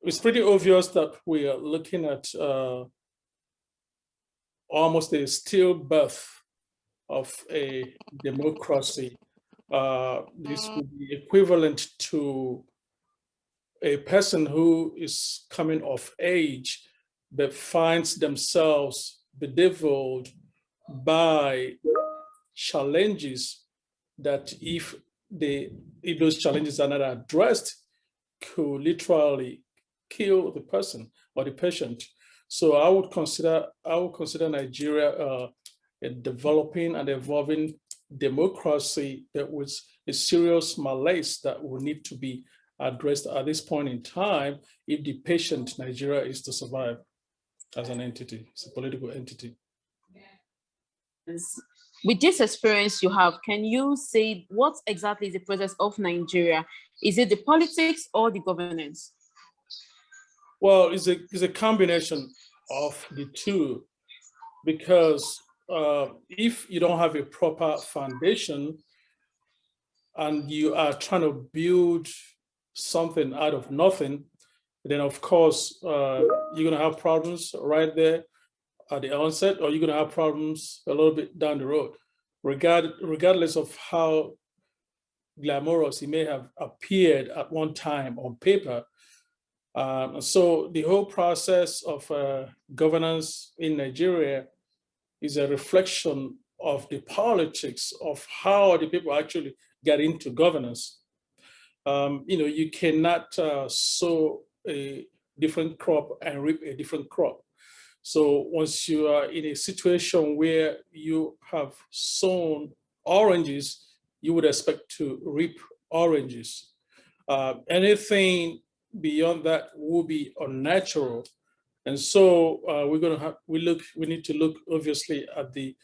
it's pretty obvious that we are looking at almost a stillbirth of a democracy. This would be equivalent to a person who is coming of age but finds themselves bedeviled by challenges that if those challenges are not addressed, could literally kill the person or the patient. So I would consider Nigeria a developing and evolving democracy that was a serious malaise that will need to be addressed at this point in time if the patient Nigeria is to survive as an entity, as a political entity. With this experience you have, can you say what exactly is the process of Nigeria? Is it the politics or the governance? Well, it's a combination of the two, because if you don't have a proper foundation and you are trying to build something out of nothing, then of course you're going to have problems right there at the onset, or you're going to have problems a little bit down the road, regardless of how glamorous it may have appeared at one time on paper. So the whole process of governance in Nigeria is a reflection of the politics of how the people actually get into governance. You cannot sow a different crop and reap a different crop. So once you are in a situation where you have sown oranges, you would expect to reap oranges. Anything beyond that will be unnatural. And so we need to look obviously at the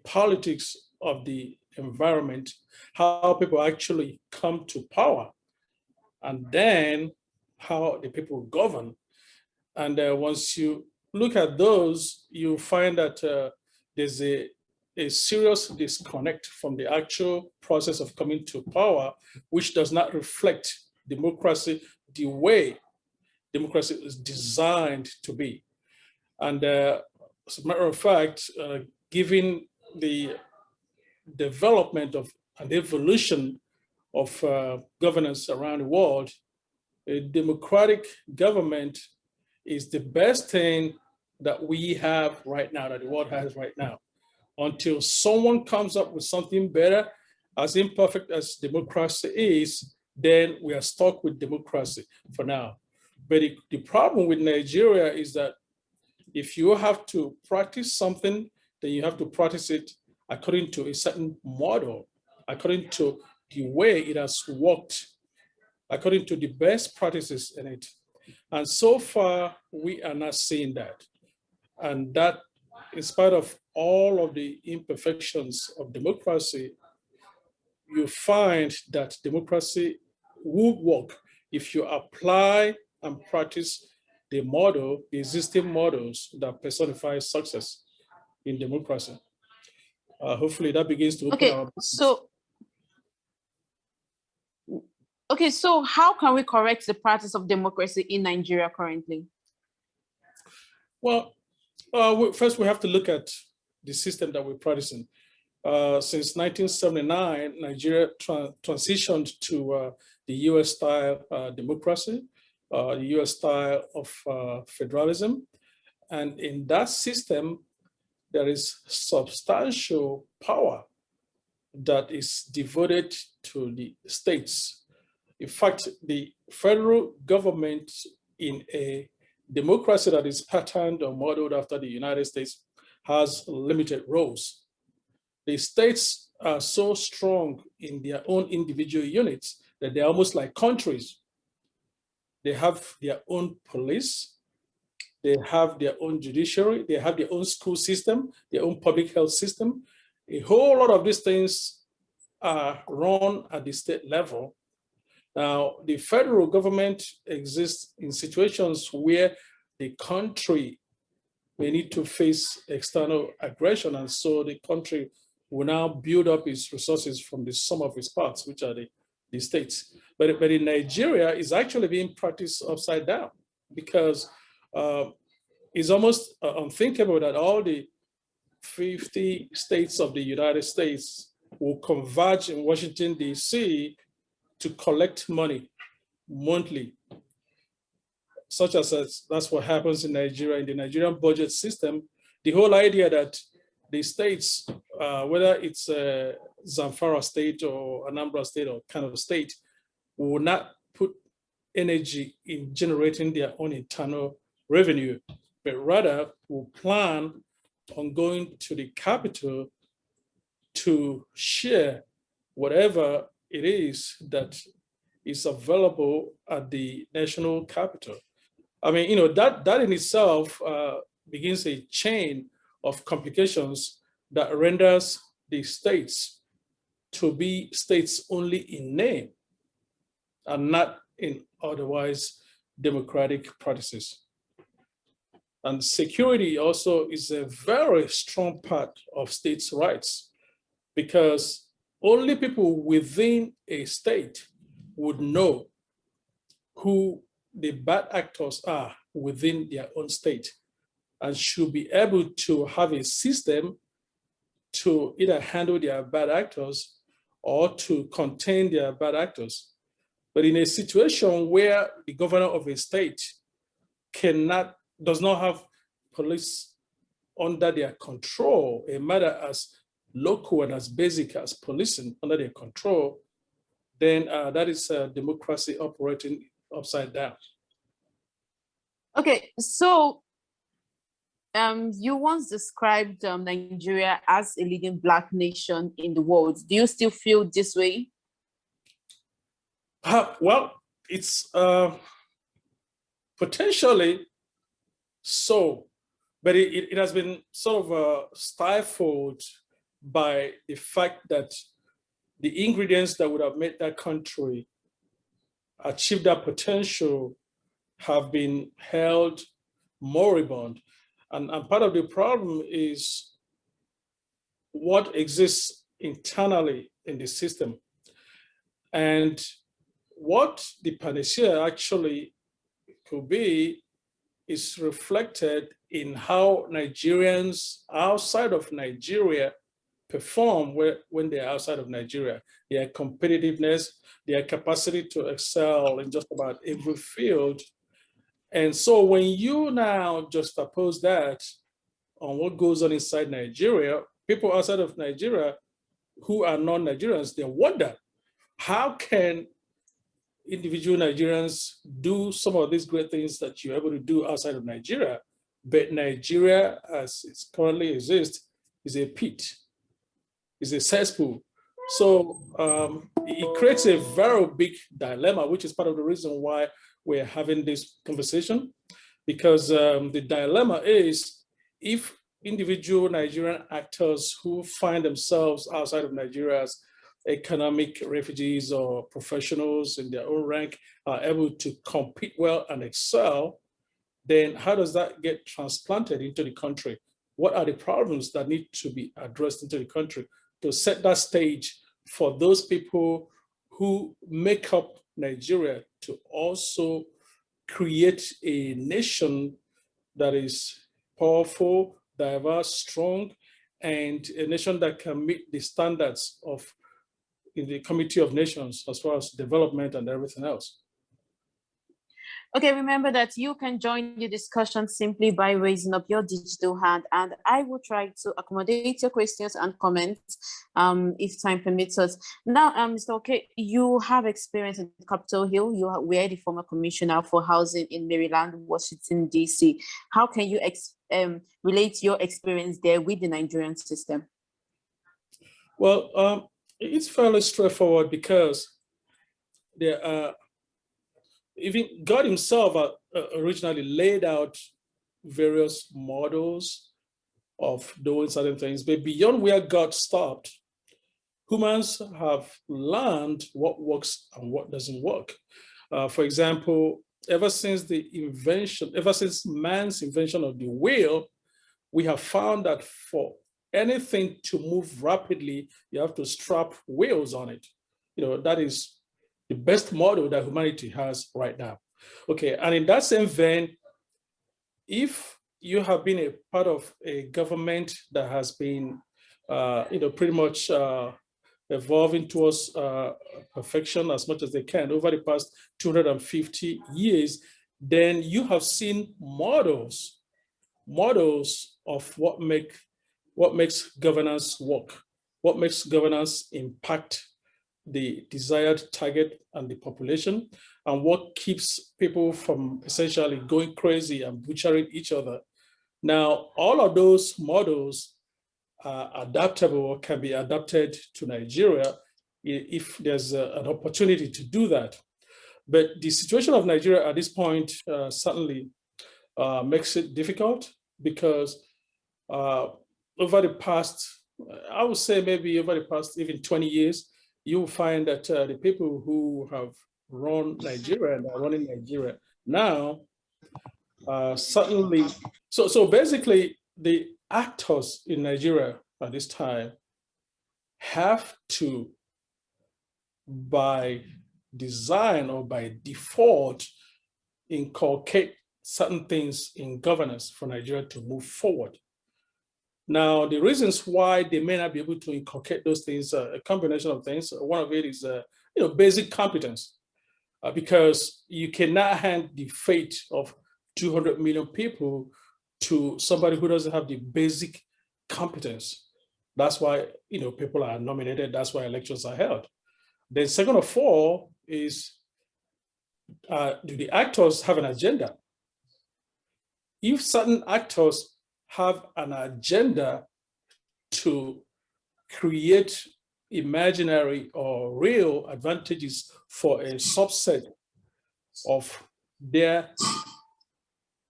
politics of the environment, how people actually come to power, and then how the people govern. And once you look at those, you find that there's a serious disconnect from the actual process of coming to power, which does not reflect democracy the way democracy is designed to be. And as a matter of fact, given the development of and evolution of governance around the world, a democratic government is the best thing that we have right now, that the world has right now. Until someone comes up with something better, as imperfect as democracy is, then we are stuck with democracy for now. But the problem with Nigeria is that if you have to practice something, then you have to practice it according to a certain model, according to the way it has worked, according to the best practices in it. And so far, we are not seeing that. And that, in spite of all of the imperfections of democracy, you find that democracy would work if you apply and practice the model, the existing models that personify success in democracy. Hopefully that begins to open our business. So how can we correct the practice of democracy in Nigeria currently? Well, first we have to look at the system that we're practicing. Since 1979, Nigeria transitioned to the US-style democracy, the US style of federalism. And in that system, there is substantial power that is devoted to the states. In fact, the federal government in a democracy that is patterned or modeled after the United States has limited roles. The states are so strong in their own individual units that they're almost like countries. They have their own police, they have their own judiciary, they have their own school system, their own public health system. A whole lot of these things are run at the state level. Now, the federal government exists in situations where the country may need to face external aggression, and so the country will now build up its resources from the sum of its parts, which are the states. But in Nigeria, it's actually being practiced upside down. because it's almost unthinkable that all the 50 states of the United States will converge in Washington, D.C. to collect money monthly, such as that's what happens in Nigeria, in the Nigerian budget system. The whole idea that the states, whether it's Zamfara state or Anambra state or kind of state, will not put energy in generating their own internal revenue, but rather will plan on going to the capital to share whatever it is that is available at the national capital. I mean, you know, that in itself begins a chain of complications that renders the states to be states only in name and not in otherwise democratic practices. And security also is a very strong part of states' rights, because only people within a state would know who the bad actors are within their own state, and should be able to have a system to either handle their bad actors or to contain their bad actors. But in a situation where the governor of a state does not have police under their control, a matter as local and as basic as policing under their control, then that is democracy operating upside down. Okay, so you once described Nigeria as a leading Black nation in the world. Do you still feel this way? Well, it's potentially so, but it has been sort of stifled by the fact that the ingredients that would have made that country achieve that potential have been held moribund. And part of the problem is what exists internally in the system. And what the panacea actually could be is reflected in how Nigerians outside of Nigeria perform when they're outside of Nigeria, their competitiveness, their capacity to excel in just about every field. And so when you now juxtapose that on what goes on inside Nigeria, people outside of Nigeria who are non-Nigerians, they wonder, how can individual Nigerians do some of these great things that you're able to do outside of Nigeria, but Nigeria, as it currently exists, is a pit, is a cesspool. So it creates a very big dilemma, which is part of the reason why we're having this conversation, because the dilemma is, if individual Nigerian actors who find themselves outside of Nigeria as economic refugees or professionals in their own rank are able to compete well and excel, then how does that get transplanted into the country? What are the problems that need to be addressed into the country to set that stage for those people who make up Nigeria to also create a nation that is powerful, diverse, strong, and a nation that can meet the standards of in the Committee of Nations as far as development and everything else. Okay, remember that you can join the discussion simply by raising up your digital hand, and I will try to accommodate your questions and comments if time permits us. Now, Mr. Okey, you have experience in Capitol Hill. You were the former commissioner for housing in Maryland, Washington, D.C. How can you relate your experience there with the Nigerian system? Well, it's fairly straightforward, because there are, even God himself originally laid out various models of doing certain things, but beyond where God stopped, humans have learned what works and what doesn't work. For example, ever since man's invention of the wheel, we have found that for anything to move rapidly, you have to strap wheels on it. You know, that is the best model that humanity has right now. Okay, and in that same vein, if you have been a part of a government that has been, pretty much evolving towards perfection as much as they can over the past 250 years, then you have seen models of what makes governance work, what makes governance impact the desired target and the population, and what keeps people from essentially going crazy and butchering each other. Now, all of those models are adaptable, can be adapted to Nigeria if there's an opportunity to do that. But the situation of Nigeria at this point certainly makes it difficult because over the past, I would say maybe over the past even 20 years, you will find that the people who have run Nigeria and are running Nigeria now certainly, so basically the actors in Nigeria at this time have to, by design or by default, inculcate certain things in governance for Nigeria to move forward. Now, the reasons why they may not be able to inculcate those things, a combination of things. One of it is, basic competence, because you cannot hand the fate of 200 million people to somebody who doesn't have the basic competence. That's why, people are nominated. That's why elections are held. Then second of all is, do the actors have an agenda? If certain actors have an agenda to create imaginary or real advantages for a subset of their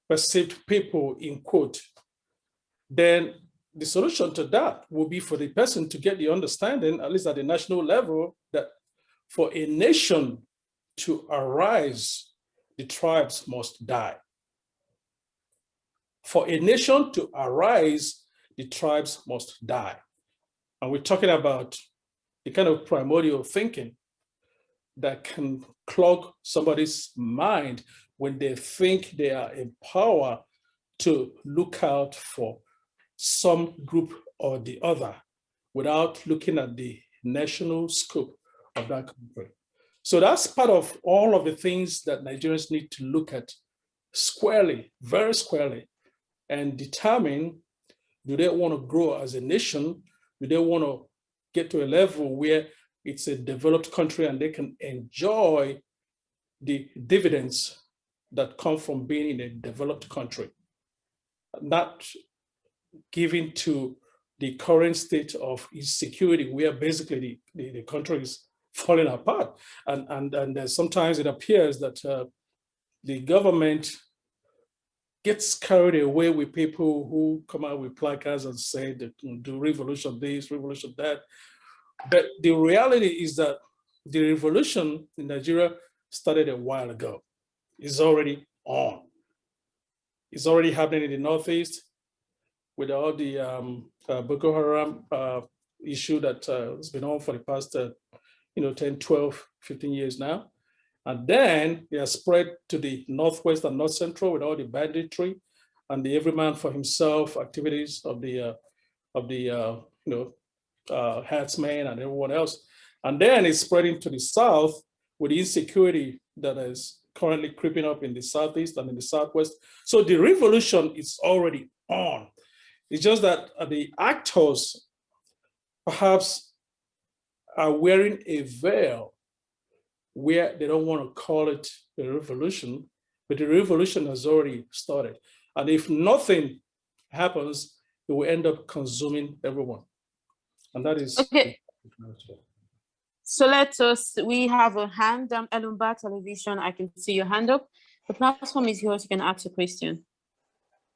perceived people, in quote, then the solution to that will be for the person to get the understanding, at least at the national level, that for a nation to arise, the tribes must die. For a nation to arise, the tribes must die. And we're talking about the kind of primordial thinking that can clog somebody's mind when they think they are in power to look out for some group or the other without looking at the national scope of that country. So that's part of all of the things that Nigerians need to look at squarely, very squarely, and determine, do they want to grow as a nation? Do they want to get to a level where it's a developed country and they can enjoy the dividends that come from being in a developed country, not given to the current state of insecurity where basically the country is falling apart. And sometimes it appears that the government gets carried away with people who come out with placards and say that do revolution this, revolution that. But the reality is that the revolution in Nigeria started a while ago. It's already on. It's already happening in the Northeast with all the Boko Haram issue that has been on for the past 10, 12, 15 years now. And then it has spread to the Northwest and North Central with all the banditry and the every man for himself activities of the herdsmen and everyone else. And then it's spreading to the South with the insecurity that is currently creeping up in the Southeast and in the Southwest. So the revolution is already on. It's just that the actors perhaps are wearing a veil where they don't want to call it a revolution, but the revolution has already started. And if nothing happens, it will end up consuming everyone. And that is okay. So we have a hand, Elombah Television. I can see your hand up. The platform is yours. You can ask a question.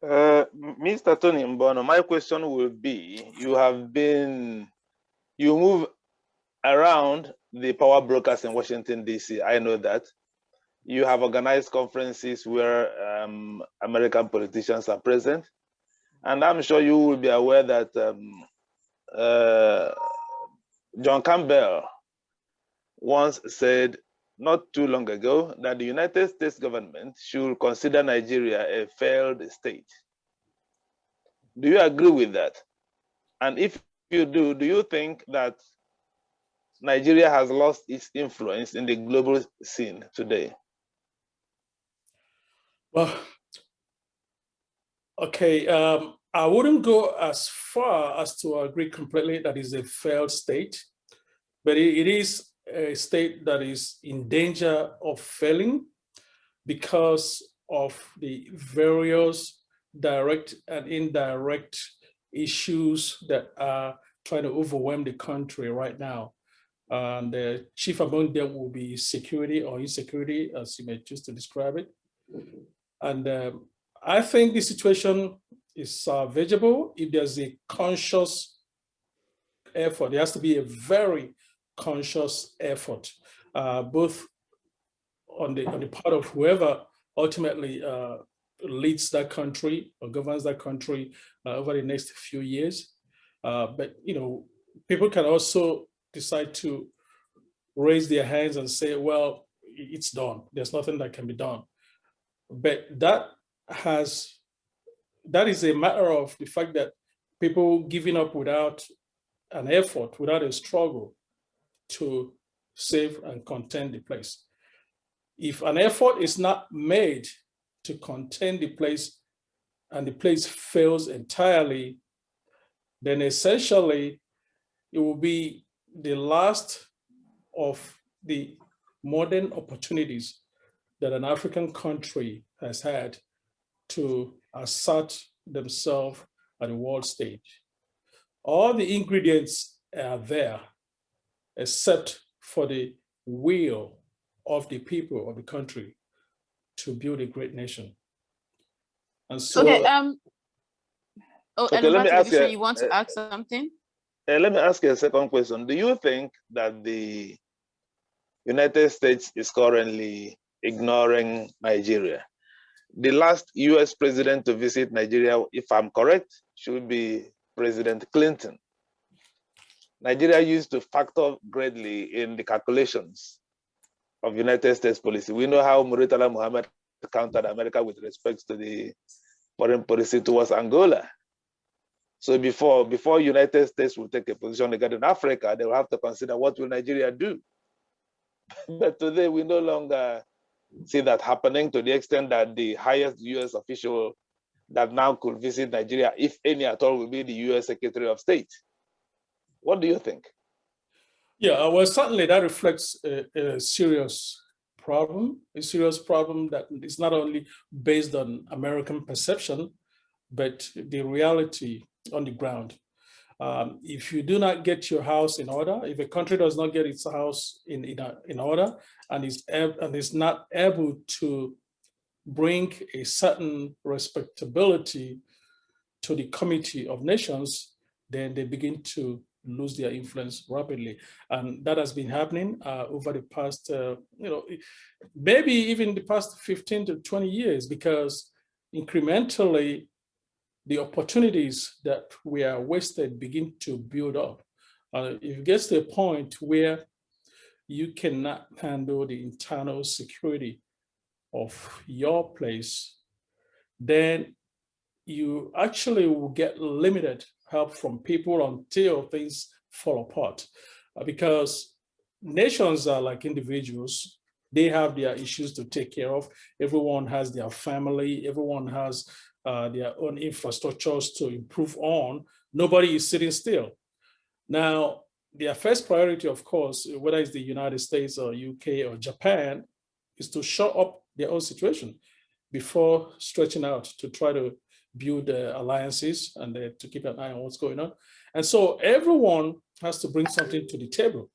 Mr. Tony Mbonu, my question will be, you move around the power brokers in Washington, D.C. I know that. You have organized conferences where American politicians are present. And I'm sure you will be aware that John Campbell once said not too long ago that the United States government should consider Nigeria a failed state. Do you agree with that? And if you do you think that Nigeria has lost its influence in the global scene today? Well, okay, I wouldn't go as far as to agree completely that it's a failed state, but it is a state that is in danger of failing because of the various direct and indirect issues that are trying to overwhelm the country right now. And the chief among them will be security or insecurity, as you may choose to describe it. And I think the situation is salvageable if there's a conscious effort. There has to be a very conscious effort, both on the part of whoever ultimately leads that country or governs that country over the next few years. But people can also decide to raise their hands and say, well, it's done. There's nothing that can be done. But that is a matter of the fact that people giving up without an effort, without a struggle to save and contain the place. If an effort is not made to contain the place and the place fails entirely, then essentially it will be the last of the modern opportunities that an African country has had to assert themselves at the world stage. All the ingredients are there, except for the will of the people of the country to build a great nation. And so, okay, let me ask you want to ask something? Let me ask you a second question. Do you think that the United States is currently ignoring Nigeria? The last US president to visit Nigeria, if I'm correct, should be President Clinton. Nigeria used to factor greatly in the calculations of United States policy. We know how Murtala Muhammad countered America with respect to the foreign policy towards Angola. So before United States will take a position regarding Africa, they will have to consider what will Nigeria do. But today we no longer see that happening, to the extent that the highest US official that now could visit Nigeria, if any at all, will be the US Secretary of State. What do you think? Yeah, well, certainly that reflects a serious problem that is not only based on American perception, but the reality on the ground. If you do not get your house in order, if a country does not get its house in order and is not able to bring a certain respectability to the Committee of Nations, then they begin to lose their influence rapidly. And that has been happening over the past, maybe even the past 15 to 20 years, because incrementally, the opportunities that were wasted begin to build up. If it gets to a point where you cannot handle the internal security of your place, then you actually will get limited help from people until things fall apart. Because nations are like individuals. They have their issues to take care of. Everyone has their family. Everyone has their own infrastructures to improve on. Nobody is sitting still. Now, their first priority, of course, whether it's the United States or UK or Japan, is to shore up their own situation before stretching out to try to build alliances and to keep an eye on what's going on. And so everyone has to bring something to the table.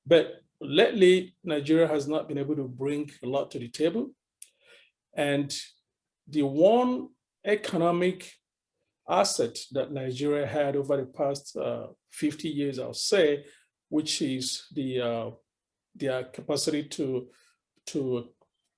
But lately, Nigeria has not been able to bring a lot to the table. And the one economic asset that Nigeria had over the past 50 years, I'll say, which is their capacity to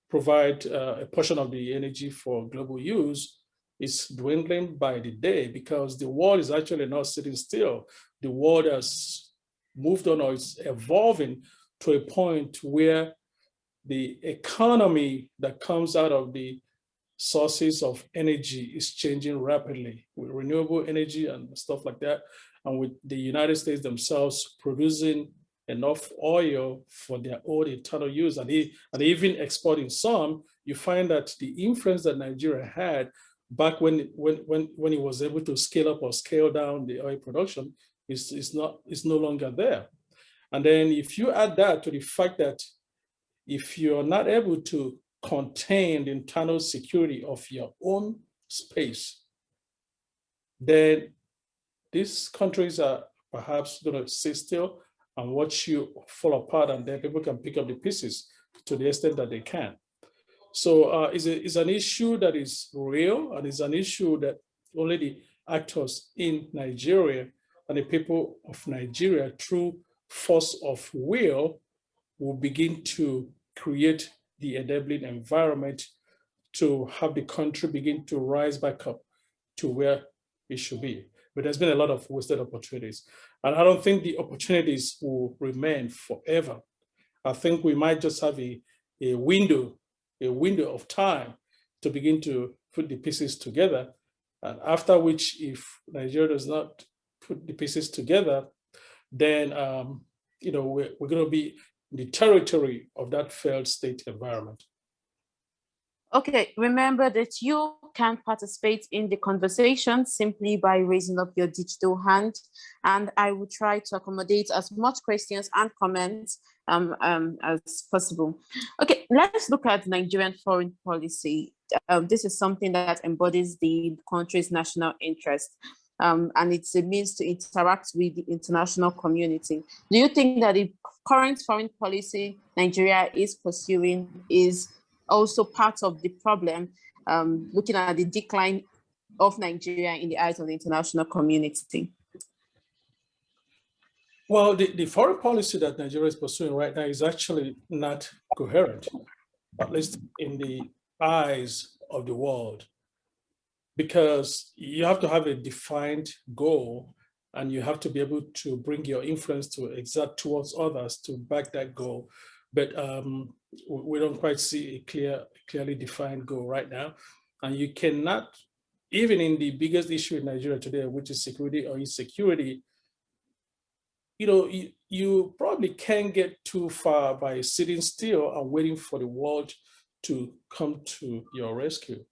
provide a portion of the energy for global use, is dwindling by the day, because the world is actually not sitting still. The world has moved on or is evolving to a point where the economy that comes out of the sources of energy is changing rapidly with renewable energy and stuff like that, and with the United States themselves producing enough oil for their own internal use, and even exporting some. You find that the influence that Nigeria had back when it was able to scale up or scale down the oil production is no longer there. And then if you add that to the fact that if you're not able to contain the internal security of your own space, then these countries are perhaps going to sit still and watch you fall apart, and then people can pick up the pieces to the extent that they can. So it's an issue that is real, and it's an issue that only the actors in Nigeria and the people of Nigeria, through force of will begin to create the enabling environment to have the country begin to rise back up to where it should be. But there's been a lot of wasted opportunities. And I don't think the opportunities will remain forever. I think we might just have a window of time to begin to put the pieces together. And after which, if Nigeria does not put the pieces together, then we're going to be in the territory of that failed state environment. Okay, remember that you can participate in the conversation simply by raising up your digital hand, and I will try to accommodate as much questions and comments as possible. Okay, let's look at Nigerian foreign policy. This is something that embodies the country's national interest, and it's a means to interact with the international community. Do you think that the current foreign policy Nigeria is pursuing is also part of the problem, looking at the decline of Nigeria in the eyes of the international community? Well, the foreign policy that Nigeria is pursuing right now is actually not coherent, at least in the eyes of the world, because you have to have a defined goal, and you have to be able to bring your influence to exert towards others to back that goal. But we don't quite see a clearly defined goal right now. And you cannot, even in the biggest issue in Nigeria today, which is security or insecurity, you probably can't get too far by sitting still and waiting for the world to come to your rescue.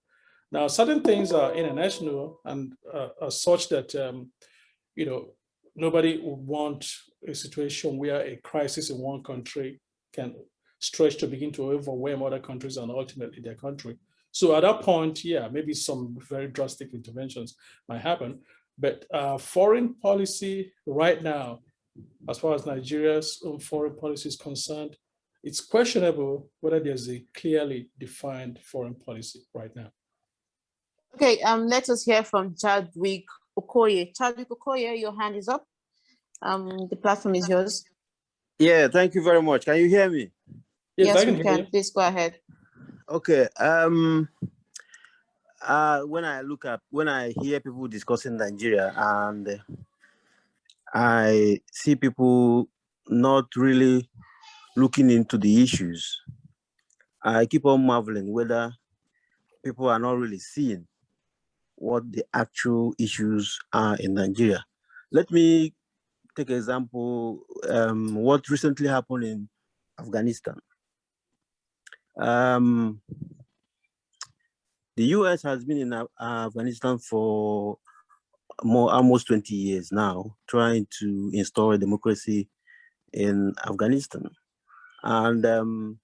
Now, certain things are international and are such that, nobody would want a situation where a crisis in one country can stretch to begin to overwhelm other countries and ultimately their country. So at that point, yeah, maybe some very drastic interventions might happen. But foreign policy right now, as far as Nigeria's own foreign policy is concerned, it's questionable whether there's a clearly defined foreign policy right now. Okay, let us hear from Chadwick Okoye. Chadwick Okoye, your hand is up. The platform is yours. Yeah, thank you very much. Can you hear me? Yes, we can. Please go ahead. Okay. When I hear people discussing Nigeria, and I see people not really looking into the issues, I keep on marveling whether people are not really seeing what the actual issues are in Nigeria. Let me take an example, what recently happened in Afghanistan. The US has been in Afghanistan for almost 20 years now, trying to install a democracy in Afghanistan. And the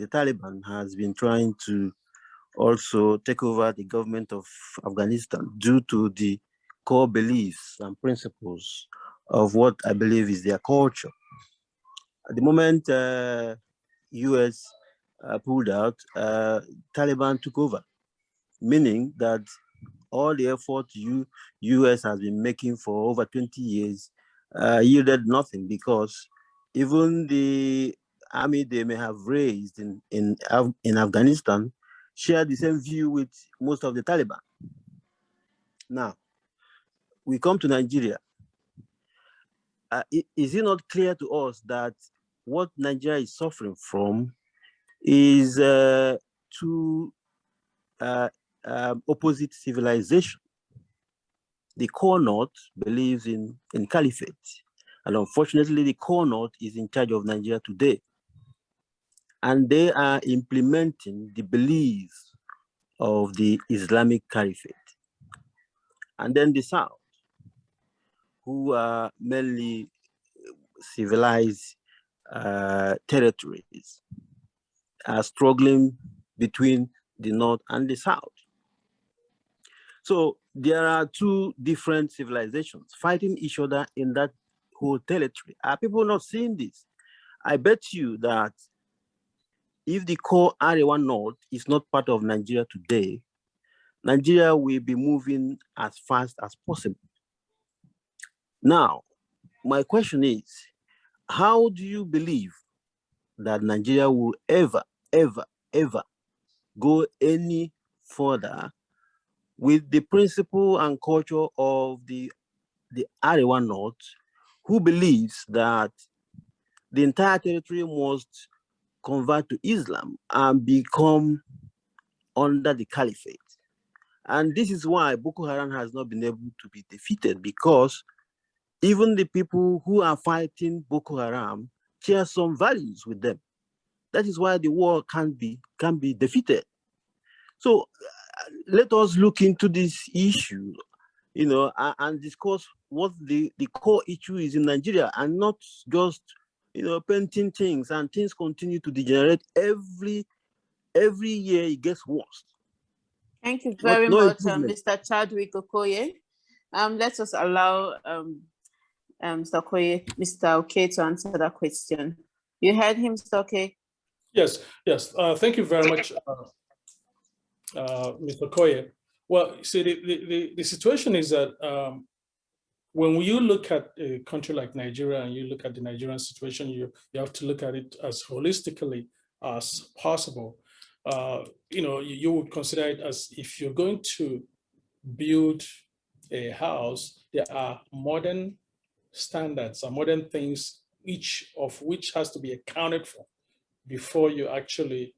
Taliban has been trying to also take over the government of Afghanistan due to the core beliefs and principles of what I believe is their culture. At the moment, US pulled out, Taliban took over, meaning that all the effort US has been making for over 20 years yielded nothing, because even the army they may have raised in Afghanistan share the same view with most of the Taliban. Now, we come to Nigeria. Is it not clear to us that what Nigeria is suffering from is two opposite civilization. The core north believes in caliphate, and unfortunately the core north is in charge of Nigeria today, and they are implementing the beliefs of the Islamic caliphate. And then the south, who are mainly civilized territories, are struggling between the north and the south. So there are two different civilizations fighting each other in that whole territory. Are people not seeing this? I bet you that if the core Area North is not part of Nigeria today, Nigeria will be moving as fast as possible. Now, my question is, how do you believe that Nigeria will ever go any further with the principle and culture of the Area North, who believes that the entire territory must convert to Islam and become under the caliphate? And this is why Boko Haram has not been able to be defeated, because even the people who are fighting Boko Haram share some values with them. That is why the war can be defeated. So let us look into this issue, and discuss what the core issue is in Nigeria, and not just, painting things, and things continue to degenerate every year. It gets worse. Thank you very much, improvement. Mr. Chadwick Okoye. Let us allow Mr. Okey to answer that question. You heard him, Mr. Okey? Yes. Thank you very much, Mr. Okoye. Well, see, the situation is that when you look at a country like Nigeria and you look at the Nigerian situation, you have to look at it as holistically as possible. You would consider it as, if you're going to build a house, there are modern standards and modern things, each of which has to be accounted for before you actually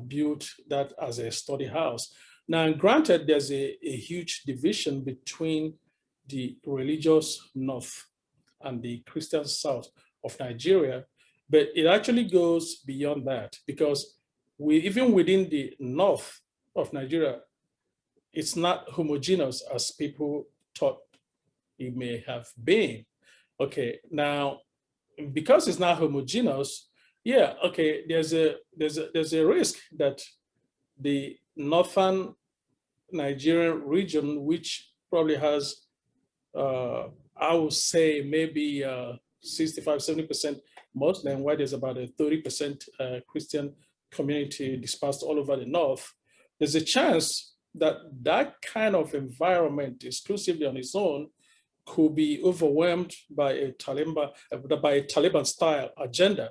build that as a study house. Now, granted, there's a huge division between the religious north and the Christian south of Nigeria, but it actually goes beyond that, because even within the north of Nigeria, it's not homogeneous as people thought it may have been. Okay, now, because it's not homogeneous, yeah, okay, there's a risk that the northern Nigerian region, which probably has, I would say maybe 65, 70% Muslim, where there's about a 30% Christian community dispersed all over the north, there's a chance that that kind of environment exclusively on its own could be overwhelmed by a Taliban style agenda.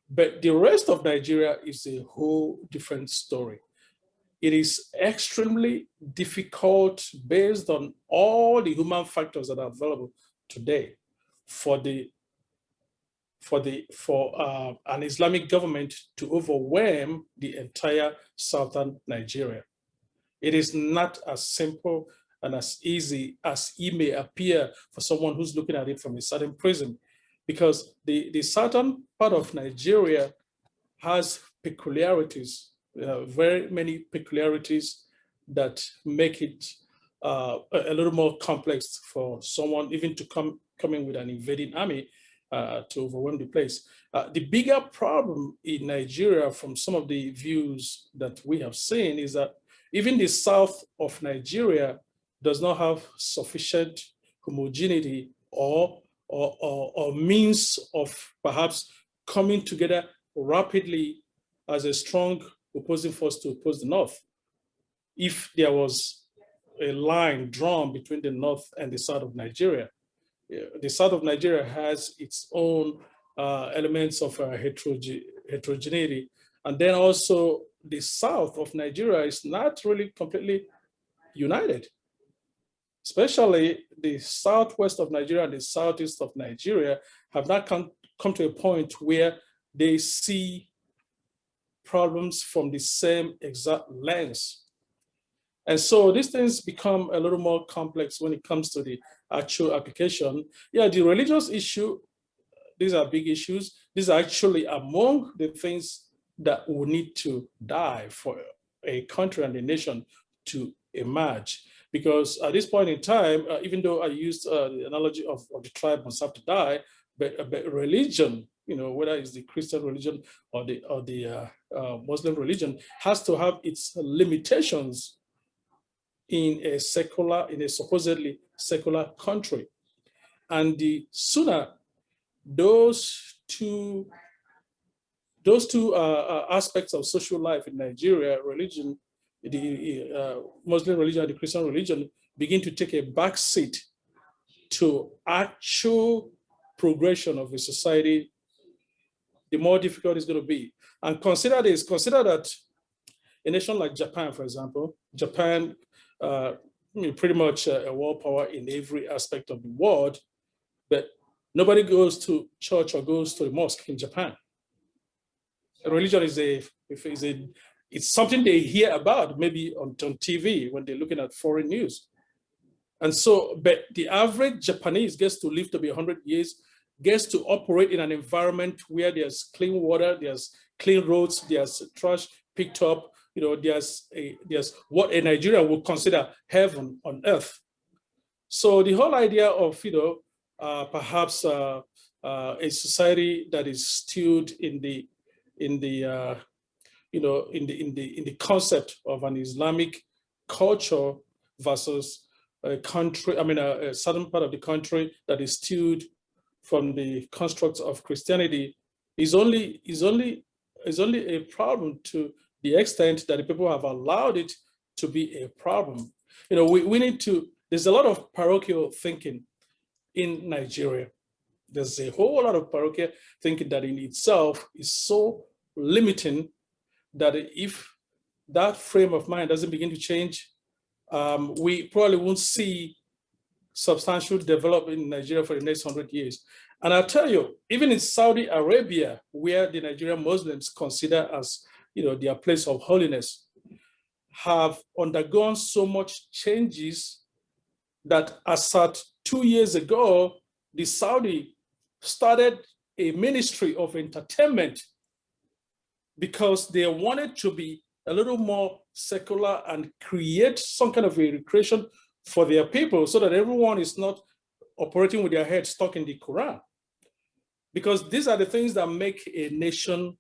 But the rest of Nigeria is a whole different story. It is extremely difficult, based on all the human factors that are available today, for an Islamic government to overwhelm the entire southern Nigeria. It is not as simple and as easy as it may appear for someone who's looking at it from a certain prism, because the southern part of Nigeria has peculiarities, very many peculiarities that make it a little more complex for someone even to come in with an invading army to overwhelm the place. The bigger problem in Nigeria, from some of the views that we have seen, is that even the south of Nigeria does not have sufficient homogeneity or means of perhaps coming together rapidly as a strong opposing force to oppose the north. If there was a line drawn between the north and the south of Nigeria, the south of Nigeria has its own elements of heterogeneity. And then also the south of Nigeria is not really completely united, especially the southwest of Nigeria and the southeast of Nigeria have not come come to a point where they see problems from the same exact lens. And so these things become a little more complex when it comes to the actual application. Yeah, the religious issue, these are big issues. These are actually among the things that will need to die for a country and a nation to emerge. Because at this point in time, even though I used the analogy of the tribe must have to die, but religion, you know, whether it's the Christian religion or the Muslim religion, has to have its limitations in a supposedly secular country. And the sooner those two aspects of social life in Nigeria, religion, the Muslim religion and the Christian religion, begin to take a back seat to actual progression of a society, the more difficult it's going to be. And consider this, consider that a nation like Japan, for example, Japan, pretty much a world power in every aspect of the world, but nobody goes to church or goes to the mosque in Japan. Religion it's something they hear about maybe on TV when they're looking at foreign news. And so, but the average Japanese gets to live to be 100 years, gets to operate in an environment where there's clean water, there's clean roads, there's trash picked up, you know, there's what a Nigerian would consider heaven on earth. So the whole idea of, you know, perhaps a society that is stewed in the concept of an Islamic culture versus a country, a southern part of the country that is stewed from the constructs of Christianity is only a problem to the extent that the people have allowed it to be a problem. You know, we need to, there's a lot of parochial thinking in Nigeria. There's a whole lot of parochial thinking that in itself is so limiting that if that frame of mind doesn't begin to change, we probably won't see substantial development in Nigeria for the next 100 years. And I'll tell you, even in Saudi Arabia, where the Nigerian Muslims consider as, you know, their place of holiness, have undergone so much changes that as at 2 years ago, the Saudi started a ministry of entertainment because they wanted to be a little more secular and create some kind of a recreation for their people so that everyone is not operating with their head stuck in the Quran. Because these are the things that make a nation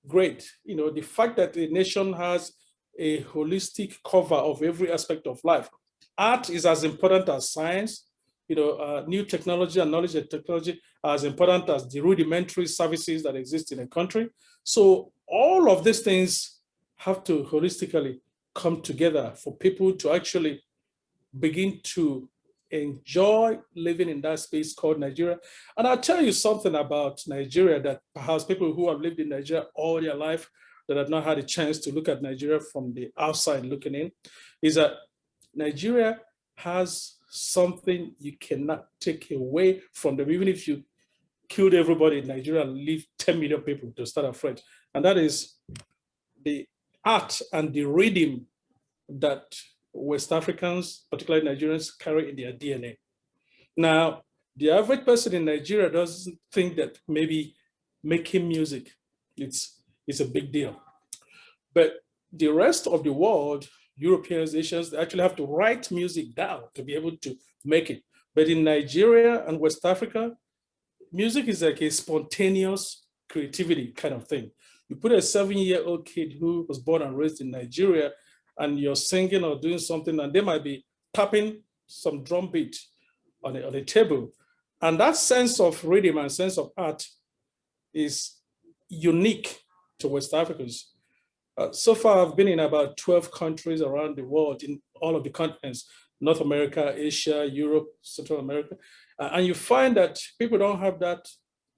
great. You know, the fact that a nation has a holistic cover of every aspect of life. Art is as important as science. You know, new technology and knowledge and technology are as important as the rudimentary services that exist in a country. So all of these things have to holistically come together for people to actually begin to enjoy living in that space called Nigeria. And I'll tell you something about Nigeria that perhaps people who have lived in Nigeria all their life that have not had a chance to look at Nigeria from the outside looking in, is that Nigeria has something you cannot take away from them, even if you killed everybody in Nigeria and leave 10 million people to start afresh. And that is the art and the rhythm that West Africans, particularly Nigerians, carry in their DNA. Now, the average person in Nigeria doesn't think that maybe making music, it's a big deal. But the rest of the world, Europeans, Asians, they actually have to write music down to be able to make it. But in Nigeria and West Africa, music is like a spontaneous creativity kind of thing. You put a 7-year-old kid who was born and raised in Nigeria and you're singing or doing something and they might be tapping some drum beat on a table. And that sense of rhythm and sense of art is unique to West Africans. So far, I've been in about 12 countries around the world in all of the continents, North America, Asia, Europe, Central America. And you find that people don't have that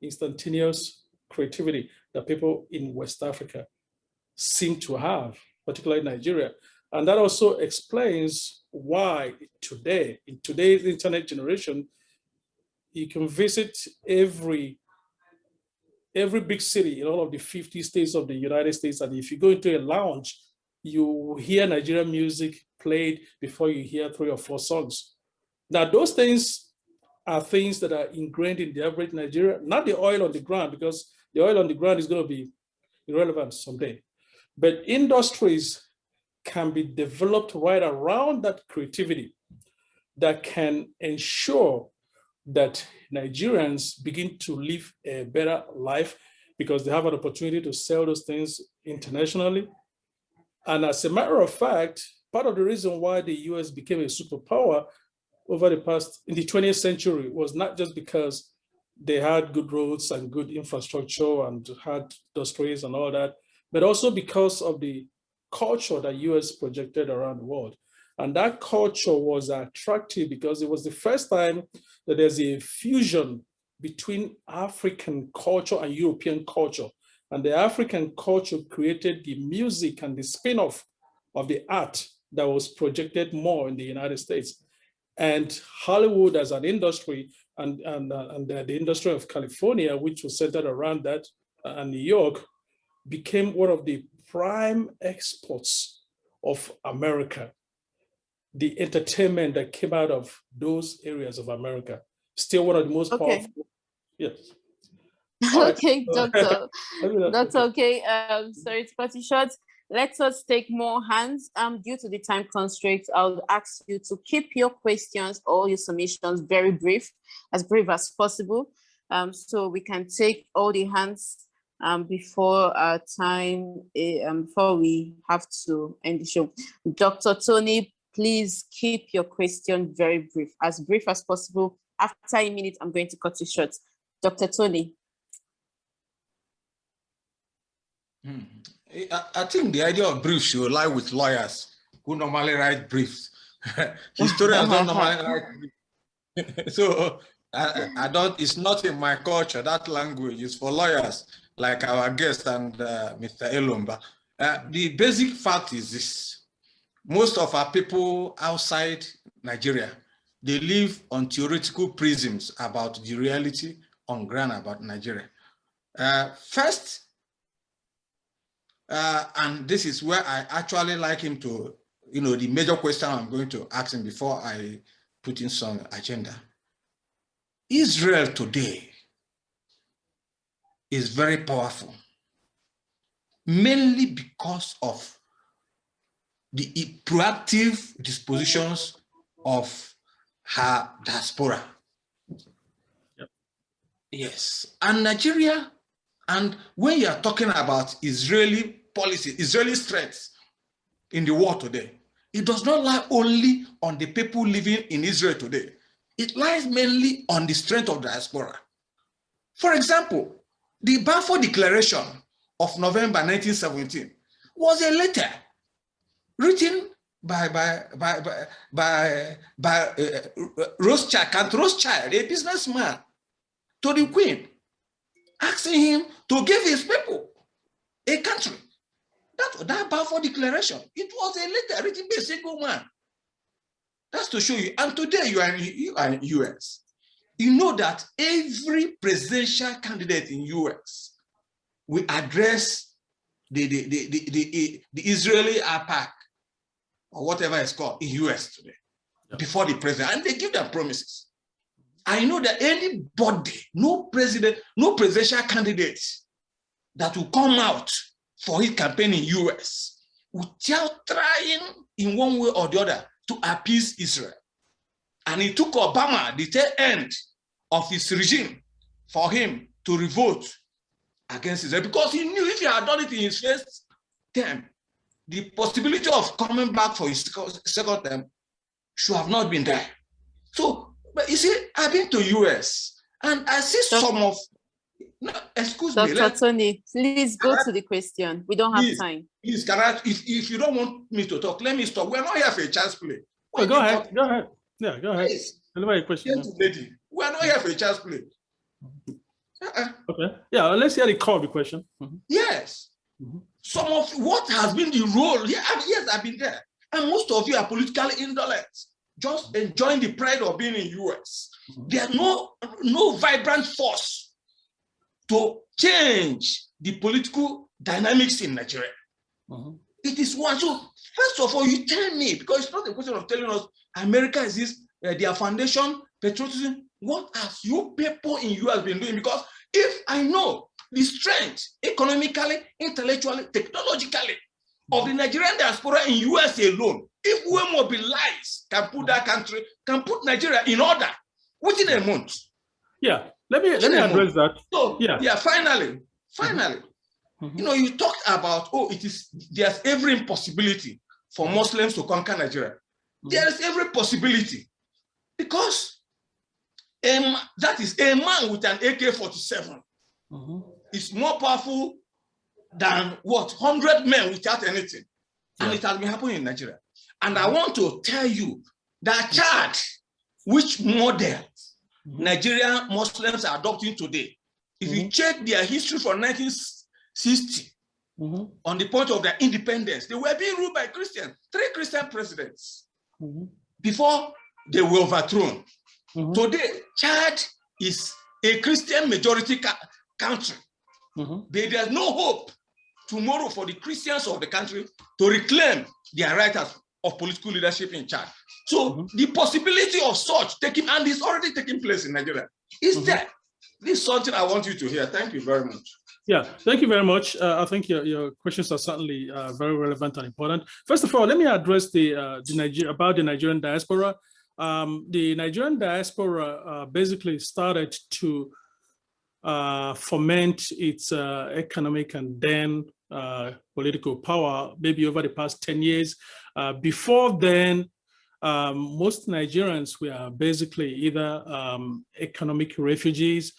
instantaneous creativity that people in West Africa seem to have, particularly Nigeria. And that also explains why today, in today's internet generation, you can visit every every big city in all of the 50 states of the United States, and if you go into a lounge, you hear Nigerian music played before you hear 3 or 4 songs. Now, those things are things that are ingrained in the average Nigerian, not the oil on the ground, because the oil on the ground is going to be irrelevant someday. But industries can be developed right around that creativity that can ensure that Nigerians begin to live a better life because they have an opportunity to sell those things internationally. And as a matter of fact, part of the reason why the US became a superpower over the past, in the 20th century, was not just because they had good roads and good infrastructure and had industries and all that, but also because of the culture that US projected around the world. And that culture was attractive because it was the first time that there's a fusion between African culture and European culture. And the African culture created the music and the spin-off of the art that was projected more in the United States. And Hollywood as an industry and the industry of California, which was centered around that, and New York, became one of the prime exports of America. The entertainment that came out of those areas of America, still one of the most powerful. Yes. Okay, doctor. That's okay. Sorry to cut you short. Let us take more hands. Due to the time constraints, I'll ask you to keep your questions or your submissions very brief as possible, so we can take all the hands before our time, before we have to end the show. Dr. Tony, please keep your question very brief as possible. After a minute, I'm going to cut you short. Dr. Tony. I think the idea of briefs should lie with lawyers who normally write briefs. Historians don't normally write briefs. So I don't, it's not in my culture. That language is for lawyers like our guest and Mr. Elombah. The basic fact is this. Most of our people outside Nigeria, they live on theoretical prisms about the reality on ground about Nigeria. First, and this is where I actually like him to, the major question I'm going to ask him before I put in some agenda. Israel today is very powerful, mainly because of the proactive dispositions of her diaspora. Yep. Yes, and Nigeria, and when you are talking about Israeli policy, Israeli threats in the war today, it does not lie only on the people living in Israel today. It lies mainly on the strength of the diaspora. For example, the Balfour Declaration of November 1917 was a letter written by Rothschild, Count Rothschild, a businessman, to the Queen, asking him to give his people a country. That Balfour Declaration, it was a letter written by a single man. That's to show you. And today you are in US. You know that every presidential candidate in US will address the Israeli AIPAC or whatever it's called in US today, before the president, and they give them promises. I know that anybody, no presidential candidate that will come out for his campaign in US without trying in one way or the other to appease Israel. And it took Obama the tail end of his regime for him to revolt against Israel, because he knew if he had done it in his first term, the possibility of coming back for his second term should have not been there. So, but you see, I've been to US and I see some of, no, excuse me. Dr. Tony, please go to the question. We don't have time. Please, can I, if you don't want me to talk, let me stop. We're not here for a chance play. Oh, go ahead. Go ahead. Yeah, go ahead. Please. Deliver your question. Lady, we're not here for a chance play. Okay. Yeah, let's hear the core of the question. Yes. Some of what has been the role, yes, I've been there. And most of you are politically indolent, just enjoying the pride of being in US. There's no vibrant force to change the political dynamics in Nigeria. It is one. So first of all, you tell me, because it's not a question of telling us America is this, their foundation, patriotism. What have you people in US been doing? Because if I know the strength economically, intellectually, technologically of the Nigerian diaspora in US alone, if we mobilize, can put that country, can put Nigeria in order within a month. Yeah, let me address that. So yeah, finally, you know, you talked about, oh, there's every impossibility for Muslims to conquer Nigeria. There is every possibility, because that is a man with an AK-47 is more powerful than what 100 men without anything, and it has been happening in Nigeria. And I want to tell you that Chad, which model Nigerian Muslims are adopting today, if you check their history from 1960, on the point of their independence, they were being ruled by Christians, 3 Christian presidents before they were overthrown. Today, Chad is a Christian majority country. But there's no hope tomorrow for the Christians of the country to reclaim their right of political leadership in Chad. So the possibility of such taking, and it's already taking place in Nigeria, is there. This is something I want you to hear. Thank you very much. Yeah, thank you very much. I think your questions are certainly very relevant and important. First of all, let me address about the Nigerian diaspora. The Nigerian diaspora basically started to foment its economic and then political power maybe over the past 10 years. Before then, most Nigerians were basically either economic refugees,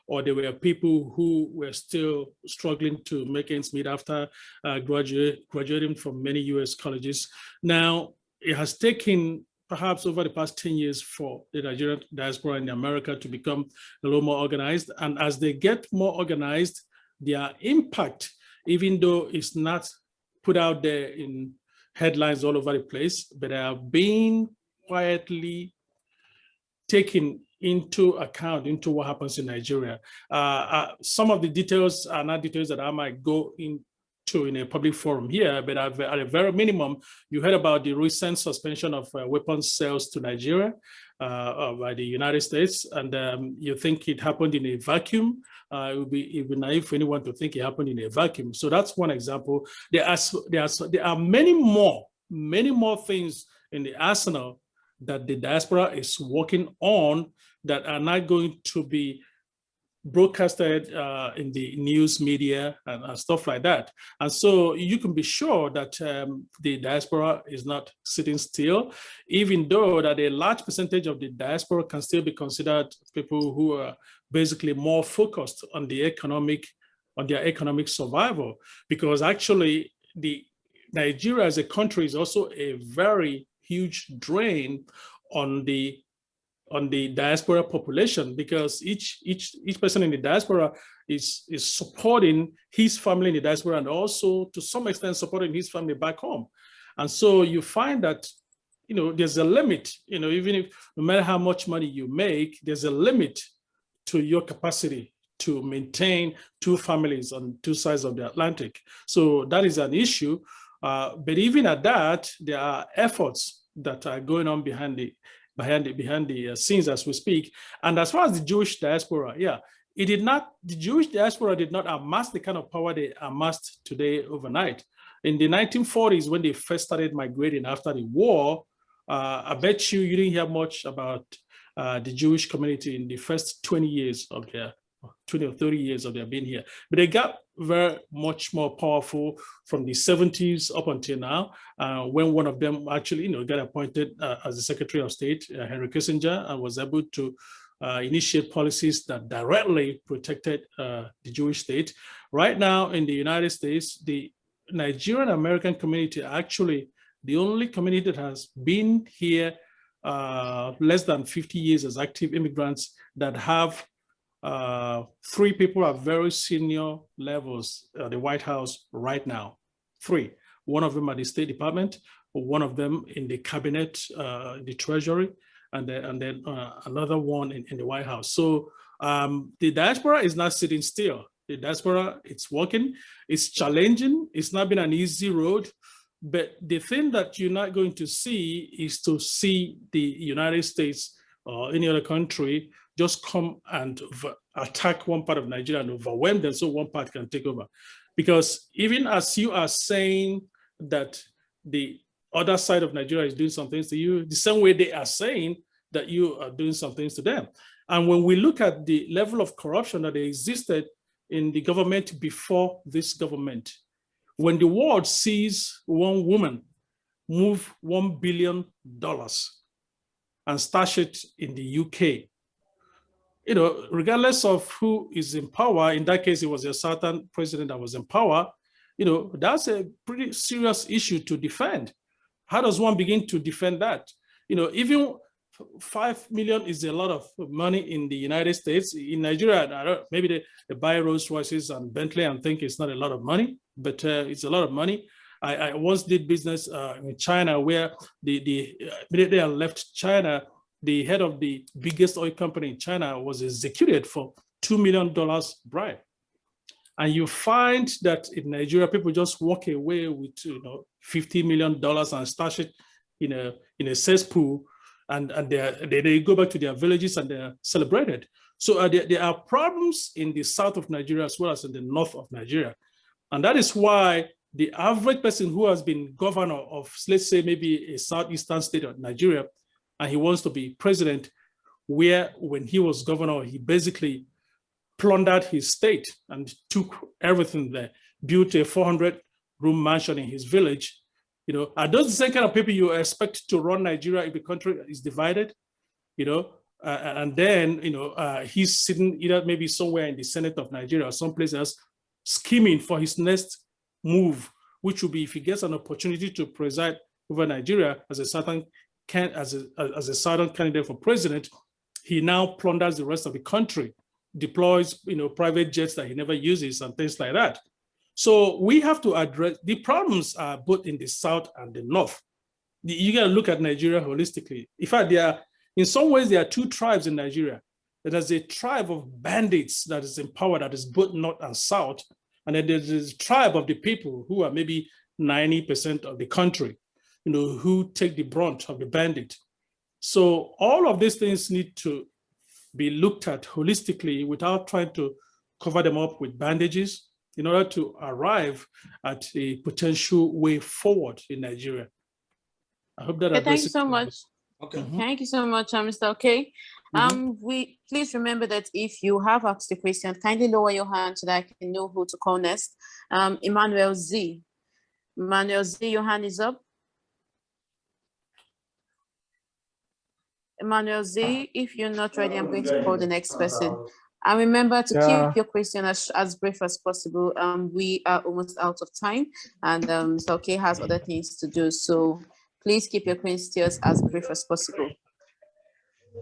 or they were people who were still struggling to make ends meet after graduating from many US colleges. Now, it has taken perhaps over the past 10 years for the Nigerian diaspora in America to become a little more organized. And as they get more organized, their impact, even though it's not put out there in headlines all over the place, but they are being quietly taken into account into what happens in Nigeria. Some of the details are not details that I might go into in a public forum here, but at a very minimum, you heard about the recent suspension of weapons sales to Nigeria by the United States, and you think it happened in a vacuum. It would be naive for anyone to think it happened in a vacuum. So that's one example. There are many more things in the arsenal that the diaspora is working on that are not going to be broadcasted in the news media and stuff like that. And so you can be sure that the diaspora is not sitting still, even though that a large percentage of the diaspora can still be considered people who are basically more focused on their economic survival, because actually Nigeria as a country is also a very huge drain on the diaspora population, because each person in the diaspora is supporting his family in the diaspora and also to some extent supporting his family back home. And so you find that, you know, there's a limit, you know, even if no matter how much money you make, there's a limit to your capacity to maintain 2 families on 2 sides of the Atlantic. So that is an issue. But even at that, there are efforts that are going on behind the scenes as we speak. And as far as the Jewish diaspora, the Jewish diaspora did not amass the kind of power they amassed today overnight. In the 1940s, when they first started migrating after the war, I bet you didn't hear much about the Jewish community in the first 20 years of their 20 or 30 years of their being here. But they got very much more powerful from the 70s up until now, when one of them actually, you know, got appointed as the Secretary of State, Henry Kissinger, and was able to initiate policies that directly protected the Jewish state. Right now in the United States, the Nigerian American community are actually the only community that has been here less than 50 years as active immigrants that have 3 people at very senior levels at the White House right now. 3. One of them at the State Department, one of them in the cabinet, the Treasury, and then another one in the White House. So The diaspora is not sitting still. The diaspora, it's working, it's challenging, it's not been an easy road, but the thing that you're not going to see is to see the United States or any other country just come and attack one part of Nigeria and overwhelm them so one part can take over. Because even as you are saying that the other side of Nigeria is doing some things to you, the same way they are saying that you are doing some things to them. And when we look at the level of corruption that existed in the government before this government, when the world sees one woman move $1 billion and stash it in the UK, regardless of who is in power, in that case, it was a certain president that was in power, that's a pretty serious issue to defend. How does one begin to defend that? Even 5 million is a lot of money in the United States. In Nigeria, maybe they buy Rolls Royces and Bentley and think it's not a lot of money, but it's a lot of money. I once did business in China where immediately I left China, the head of the biggest oil company in China was executed for $2 million bribe. And you find that in Nigeria, people just walk away with $50 million and stash it in a cesspool, and they go back to their villages and they're celebrated. So there are problems in the south of Nigeria as well as in the north of Nigeria. And that is why the average person who has been governor of, let's say, maybe a southeastern state of Nigeria, and he wants to be president, where when he was governor, he basically plundered his state and took everything there, built a 400-room mansion in his village. Are those the same kind of people you expect to run Nigeria if the country is divided? And then, he's sitting either maybe somewhere in the Senate of Nigeria or someplace else scheming for his next move, which will be if he gets an opportunity to preside over Nigeria as a certain candidate for president, he now plunders the rest of the country, deploys private jets that he never uses and things like that. So we have to address the problems are both in the south and the north. You got to look at Nigeria holistically. In fact, in some ways there are two tribes in Nigeria. There's a tribe of bandits that is in power that is both north and south, and then there's a tribe of the people who are maybe 90% of the country, who take the brunt of the bandit. So all of these things need to be looked at holistically without trying to cover them up with bandages in order to arrive at a potential way forward in Nigeria. I hope that thank you so much. Okay. Thank you so much, Mr. Okey. We please remember that if you have asked a question, kindly lower your hand so that I can know who to call next. Emmanuel Z. Emmanuel Z, your hand is up. Emmanuel Z, if you're not ready, I'm going to call the next person. And remember to keep your question as brief as possible. We are almost out of time, and Mr. Okey has other things to do. So please keep your questions as brief as possible.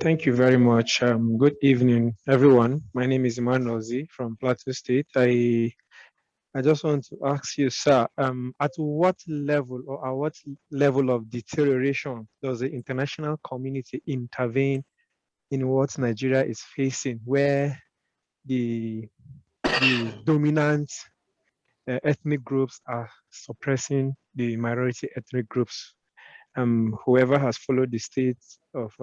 Thank you very much. Good evening, everyone. My name is Emmanuel Z from Plateau State. I just want to ask you, sir, at what level or at what level of deterioration does the international community intervene in what Nigeria is facing, where the dominant ethnic groups are suppressing the minority ethnic groups? Whoever has followed the state of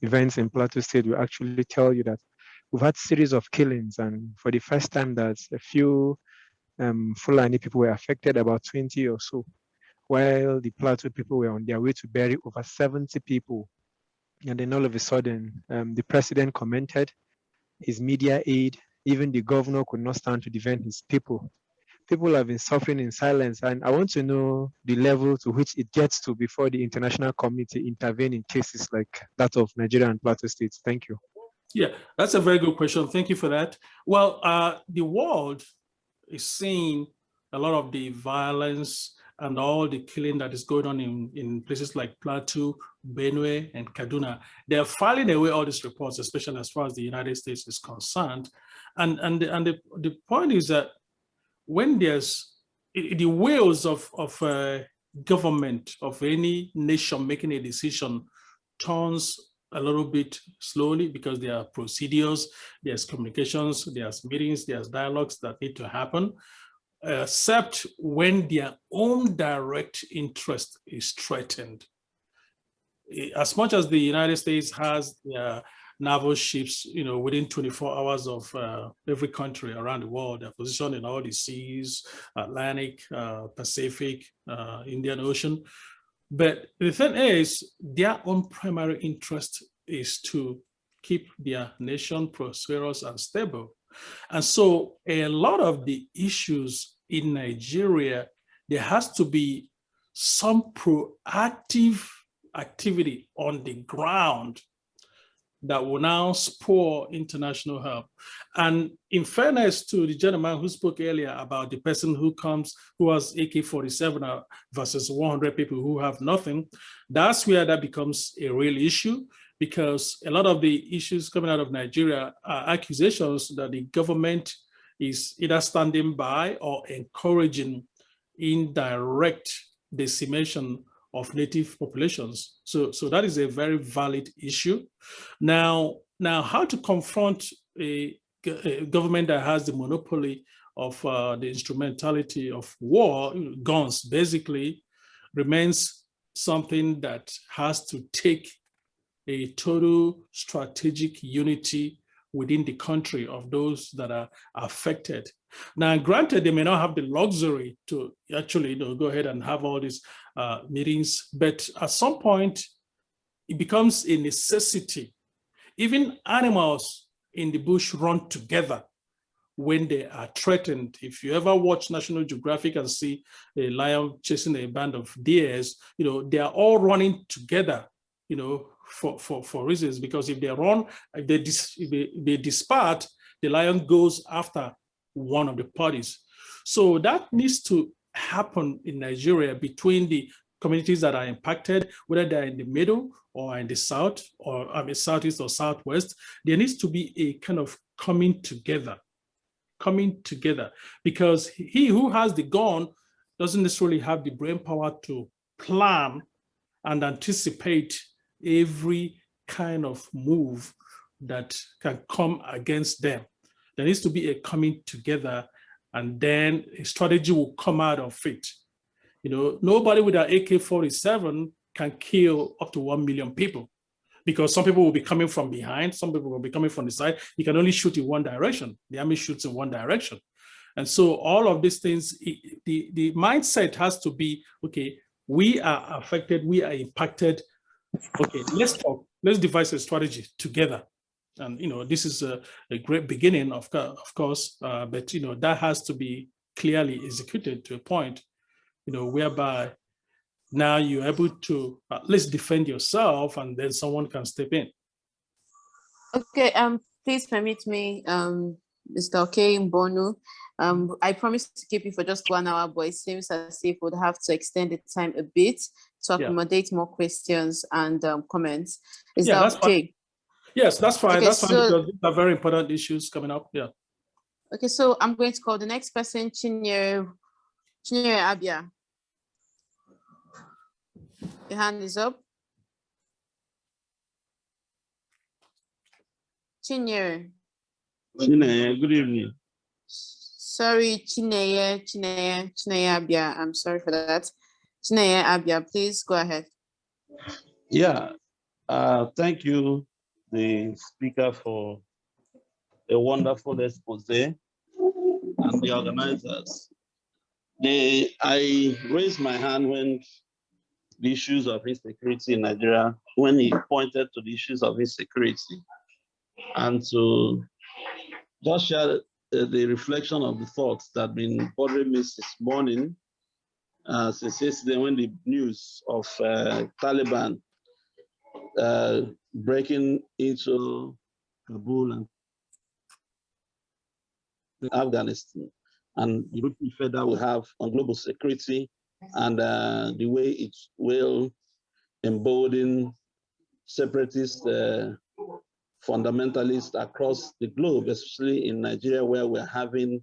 events in Plateau State will actually tell you that we've had series of killings, and for the first time that a few Fulani people were affected, about 20 or so, while the Plateau people were on their way to bury over 70 people. And then all of a sudden, the president commented, his media aide, even the governor could not stand to defend his people. People have been suffering in silence, and I want to know the level to which it gets to before the international community intervene in cases like that of Nigeria and Plateau States. Thank you. Yeah, that's a very good question. Thank you for that. Well, the world is seeing a lot of the violence and all the killing that is going on in places like Plateau, Benue, and Kaduna. They're filing away all these reports, especially as far as the United States is concerned. And the point is that when there's the wheels of government of any nation making a decision turns a little bit slowly because there are procedures, there's communications, there's meetings, there's dialogues that need to happen, except when their own direct interest is threatened. As much as the United States has their naval ships, within 24 hours of every country around the world, they're positioned in all the seas, Atlantic, Pacific, Indian Ocean. But the thing is, their own primary interest is to keep their nation prosperous and stable. And so a lot of the issues in Nigeria, there has to be some proactive activity on the ground that will now spur international help. And in fairness to the gentleman who spoke earlier about the person who has AK-47 versus 100 people who have nothing, that's where that becomes a real issue, because a lot of the issues coming out of Nigeria are accusations that the government is either standing by or encouraging indirect decimation of native populations. So that is a very valid issue. Now how to confront a government that has the monopoly of the instrumentality of war, guns basically, remains something that has to take a total strategic unity within the country of those that are affected. Now, granted, they may not have the luxury to actually go ahead and have all these meetings, but at some point, it becomes a necessity. Even animals in the bush run together when they are threatened. If you ever watch National Geographic and see a lion chasing a band of deers, they are all running together, for reasons, because if they run, if they dispart, the lion goes after one of the parties. So that needs to happen in Nigeria between the communities that are impacted, whether they're in the middle or in the south, or southeast or southwest. There needs to be a kind of coming together, because he who has the gun doesn't necessarily have the brain power to plan and anticipate every kind of move that can come against them. There needs to be a coming together, and then a strategy will come out of it. Nobody with an AK-47 can kill up to 1 million people, because some people will be coming from behind, some people will be coming from the side. You can only shoot in one direction. The army shoots in one direction. And so all of these things, the mindset has to be, okay, we are affected, we are impacted. Okay, let's talk, let's devise a strategy together. And, this is a great beginning, of course, but, that has to be clearly executed to a point, whereby now you're able to at least defend yourself, and then someone can step in. Okay, please permit me, Mr. Okey, Mbonu. I promised to keep you for just 1 hour, but it seems as if we'd have to extend the time a bit to accommodate more questions and comments. Is that okay? Fine. Yes, that's fine. Okay, that's fine, because these are very important issues coming up. Yeah. Okay, so I'm going to call the next person, Chinyere Abia. Your hand is up. Chinyere. Chineye, good evening. Sorry, Chineye Abia. I'm sorry for that. Chineye Abia, please go ahead. Yeah, thank you, the speaker, for a wonderful expose, and the organizers. I raised my hand when the issues of insecurity in Nigeria, when he pointed to the issues of insecurity, and to just share the reflection of the thoughts that have been bothering me this morning, since yesterday, when the news of Taliban breaking into Kabul and Afghanistan, and the effect that will have on global security, and the way it will embolden separatist fundamentalists across the globe, especially in Nigeria, where we're having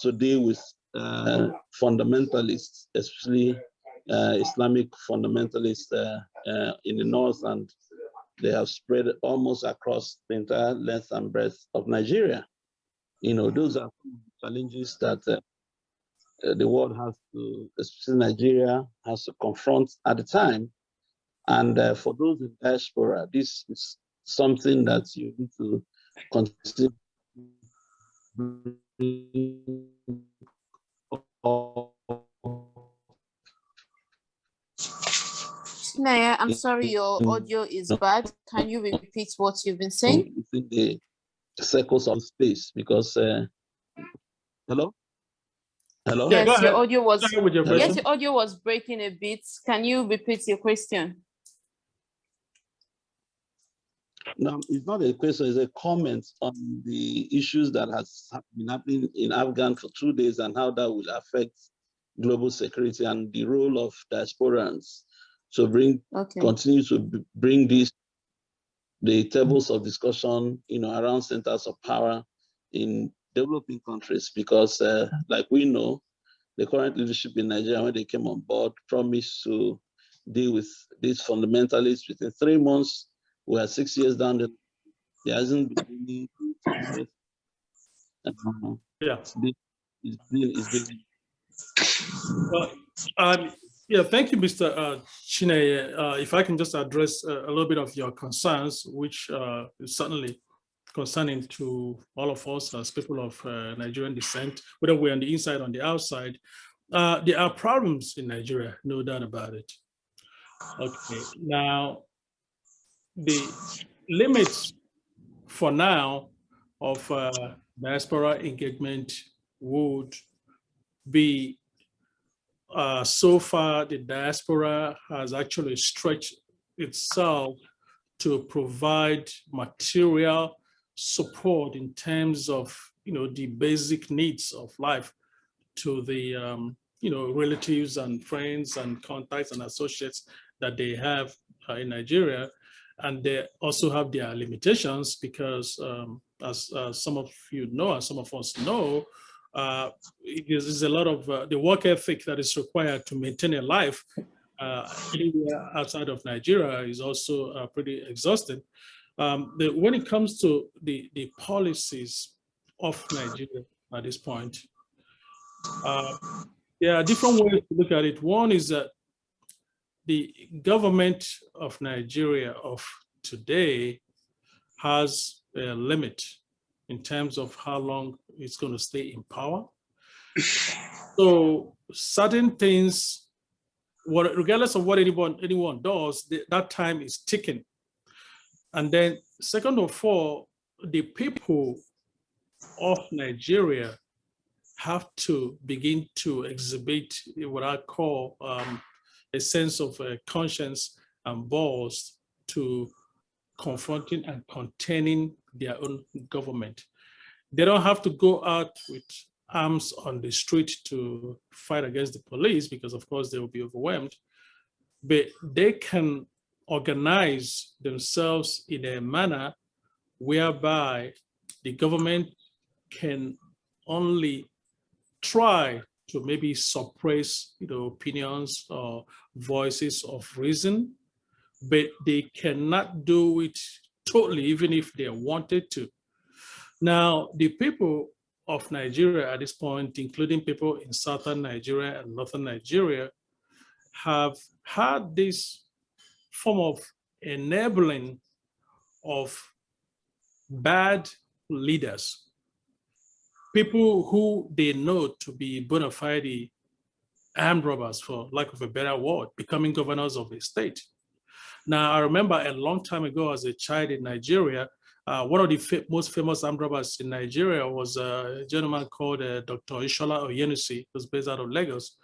to deal with fundamentalists, especially Islamic fundamentalists in the north and they have spread almost across the entire length and breadth of Nigeria. Those are challenges that the world has to, especially Nigeria, has to confront at the time. And for those in diaspora, this is something that you need to consider. Naya, I'm sorry, your audio is bad. Can you repeat what you've been saying? Within the circles of space, because hello? Yeah, Yes, go your ahead. audio was Go ahead with your Hello? yes, question. your audio was breaking a bit. Can you repeat your question? No, it's not a question, it's a comment on the issues that has been happening in Afghan for 2 days and how that will affect global security and the role of diasporans to continue to bring the tables of discussion, around centers of power in developing countries, because like we know, the current leadership in Nigeria, when they came on board, promised to deal with these fundamentalists within 3 months. We are 6 years down. There hasn't been any success. Yeah. It's been Well, yeah, thank you, Mr. Chineye. If I can just address a little bit of your concerns, which is certainly concerning to all of us as people of Nigerian descent, whether we're on the inside or on the outside. There are problems in Nigeria, no doubt about it. Okay, now the limits for now of diaspora engagement would be so far the diaspora has actually stretched itself to provide material support in terms of the basic needs of life to the relatives and friends and contacts and associates that they have in Nigeria. And they also have their limitations because as some of you know, and some of us know, there's a lot of the work ethic that is required to maintain a life anywhere outside of Nigeria is also pretty exhausting. When it comes to the policies of Nigeria at this point, there are different ways to look at it. One is that the government of Nigeria of today has a limit in terms of how long it's going to stay in power. So certain things, regardless of what anyone does, that time is ticking. And then second of all, the people of Nigeria have to begin to exhibit what I call a sense of conscience and balls to confronting and containing their own government. They don't have to go out with arms on the street to fight against the police because of course they will be overwhelmed, but they can organize themselves in a manner whereby the government can only try to maybe suppress opinions or voices of reason, but they cannot do it totally, even if they wanted to. Now, the people of Nigeria at this point, including people in southern Nigeria and northern Nigeria, have had this form of enabling of bad leaders, people who they know to be bona fide armed robbers, for lack of a better word, becoming governors of a state. Now, I remember a long time ago as a child in Nigeria, one of the most famous armed robbers in Nigeria was a gentleman called Dr. Ishola Oyenusi, who's based out of Lagos.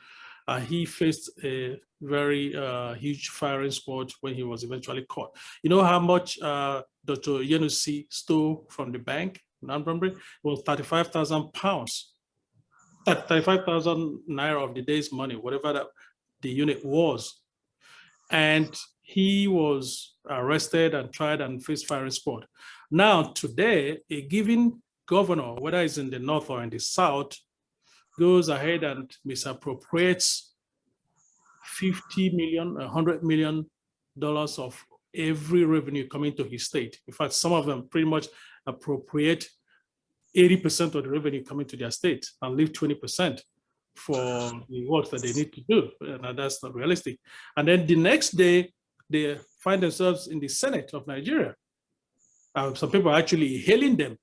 He faced a very huge firing squad when he was eventually caught. You know how much Dr. Oyenusi stole from the bank in Anambra? It was 35,000 pounds, 35,000 naira of the day's money, whatever the unit was. And he was arrested and tried and faced firing squad. Now, today, a given governor, whether it's in the north or in the south, goes ahead and misappropriates $50 million, $100 million of every revenue coming to his state. In fact, some of them pretty much appropriate 80% of the revenue coming to their state and leave 20% for the work that they need to do. And that's not realistic. And then the next day, they find themselves in the Senate of Nigeria. Some people are actually hailing them.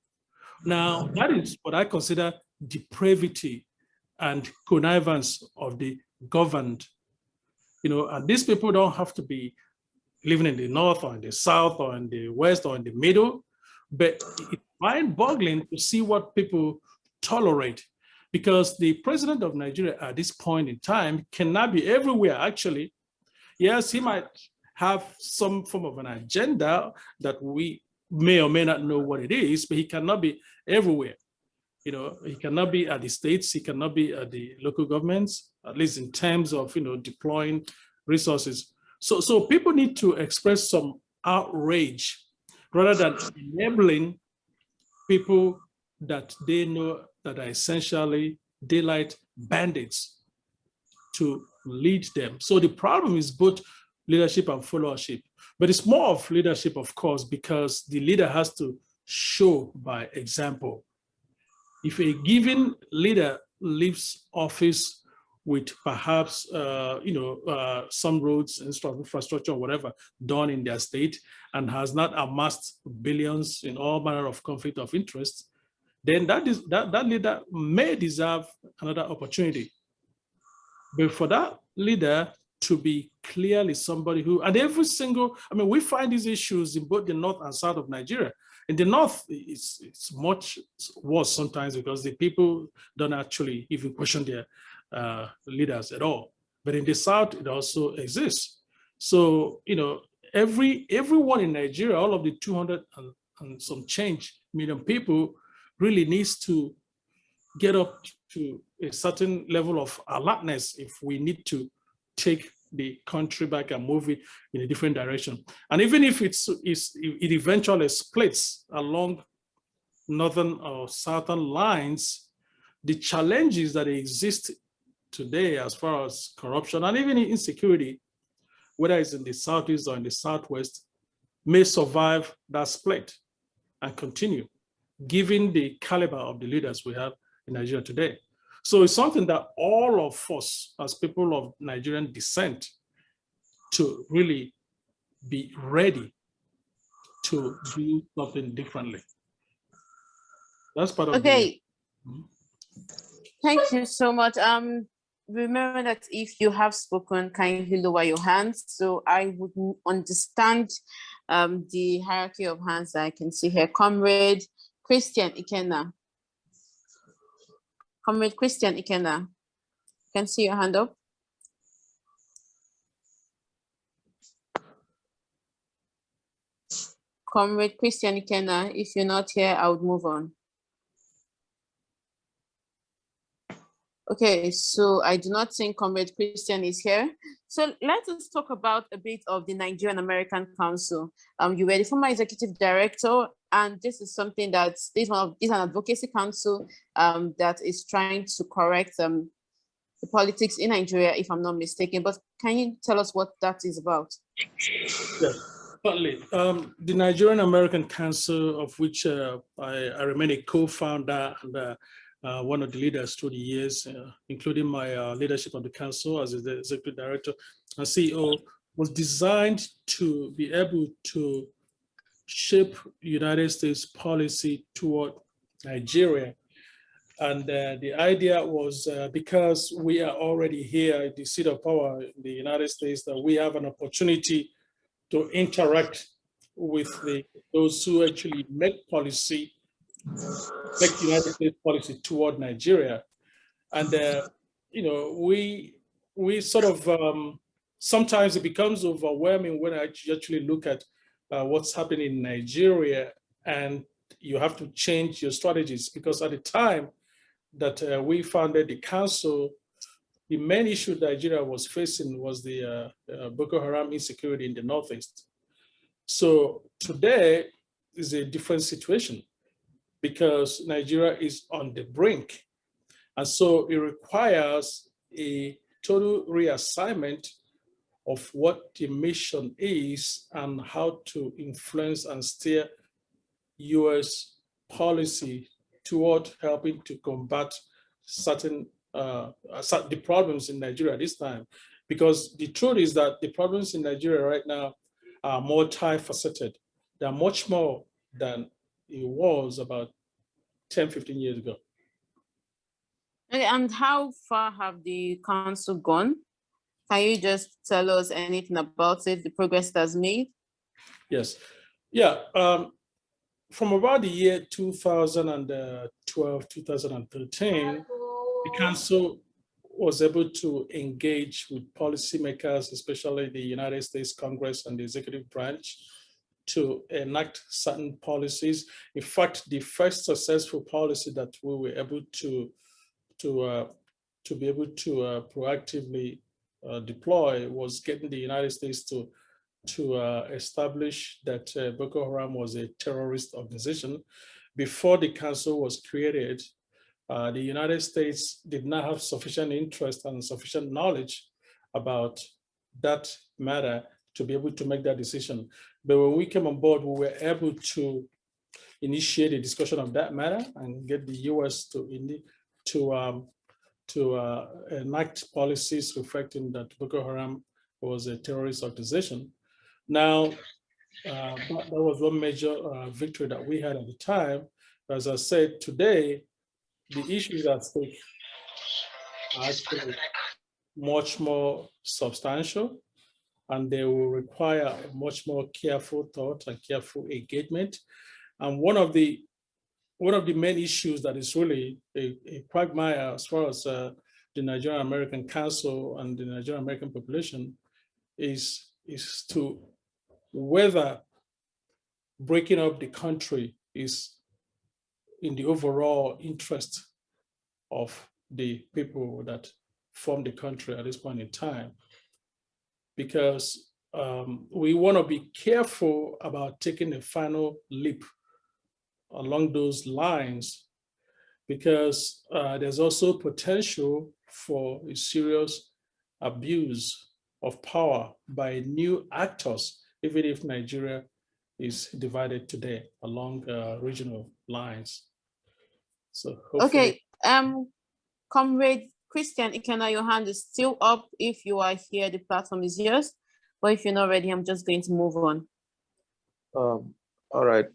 Now, that is what I consider depravity and connivance of the governed. And these people don't have to be living in the north or in the south or in the west or in the middle, but it's mind-boggling to see what people tolerate, because the president of Nigeria at this point in time cannot be everywhere, actually. Yes, he might have some form of an agenda that we may or may not know what it is, but he cannot be everywhere. He cannot be at the states, he cannot be at the local governments, at least in terms of, deploying resources. So people need to express some outrage rather than enabling people that they know that are essentially daylight bandits to lead them. So the problem is both leadership and followership, but it's more of leadership, of course, because the leader has to show by example. If a given leader leaves office with perhaps some roads, infrastructure, or whatever done in their state, and has not amassed billions in all manner of conflict of interest, then that leader may deserve another opportunity. But for that leader to be clearly somebody who, and we find these issues in both the north and south of Nigeria. In the north, it's much worse sometimes because the people don't actually even question their leaders at all. But in the south, it also exists. So, everyone in Nigeria, all of the 200 and some change million people, really needs to get up to a certain level of alertness if we need to take the country back and move it in a different direction. And even if it eventually splits along northern or southern lines, the challenges that exist today as far as corruption and even insecurity, whether it's in the southeast or in the southwest, may survive that split and continue, given the caliber of the leaders we have in Nigeria today. So it's something that all of us as people of Nigerian descent to really be ready to do something differently. That's part of Okay. Thank you so much. Remember that if you have spoken, kindly lower your hands so I would understand the hierarchy of hands that I can see here. Comrade Christian Ikenna. Comrade Christian Ikenna, can see your hand up. Comrade Christian Ikenna, if you're not here, I would move on. Okay, so I do not think Comrade Christian is here. So let us talk about a bit of the Nigerian American Council. You were the former executive director, and this is something that is an advocacy council that is trying to correct the politics in Nigeria, if I'm not mistaken. But can you tell us what that is about? Yes, partly. The Nigerian American Council, of which I remain a co-founder and one of the leaders through the years, including my leadership of the council as the executive director and CEO, was designed to be able to shape United States policy toward Nigeria. And the idea was because we are already here at the seat of power in the United States, that we have an opportunity to interact with those who actually make policy, make United States policy toward Nigeria. And, we sort of, sometimes it becomes overwhelming when I actually look at what's happening in Nigeria, and you have to change your strategies, because at the time that we founded the council, the main issue Nigeria was facing was the Boko Haram insecurity in the Northeast. So today is a different situation because Nigeria is on the brink. And so it requires a total reassignment of what the mission is and how to influence and steer US policy toward helping to combat certain the problems in Nigeria this time. Because the truth is that the problems in Nigeria right now are multifaceted. They're much more than it was about 10, 15 years ago. Okay, and how far have the council gone? Can you just tell us anything about it, the progress it has made? Yes. Yeah. From about the year 2012, 2013, the council was able to engage with policymakers, especially the United States Congress and the executive branch, to enact certain policies. In fact, the first successful policy that we were able to be able to proactively deploy was getting the United States to establish that Boko Haram was a terrorist organization. Before the council was created, the United States did not have sufficient interest and sufficient knowledge about that matter to be able to make that decision. But when we came on board, we were able to initiate a discussion of that matter and get the US to enact policies reflecting that Boko Haram was a terrorist organization. Now, that was one major victory that we had at the time. As I said, today, the issues at stake are actually much more substantial, and they will require much more careful thought and careful engagement. And one of the main issues that is really a quagmire as far as the Nigerian American Council and the Nigerian American population is to whether breaking up the country is in the overall interest of the people that form the country at this point in time. Because we want to be careful about taking a final leap along those lines, because there's also potential for a serious abuse of power by new actors, even if Nigeria is divided today along regional lines. So hopefully. Okay, Comrade Christian Ikena, your hand is still up. If you are here, the platform is yours. But if you're not ready, I'm just going to move on. All right.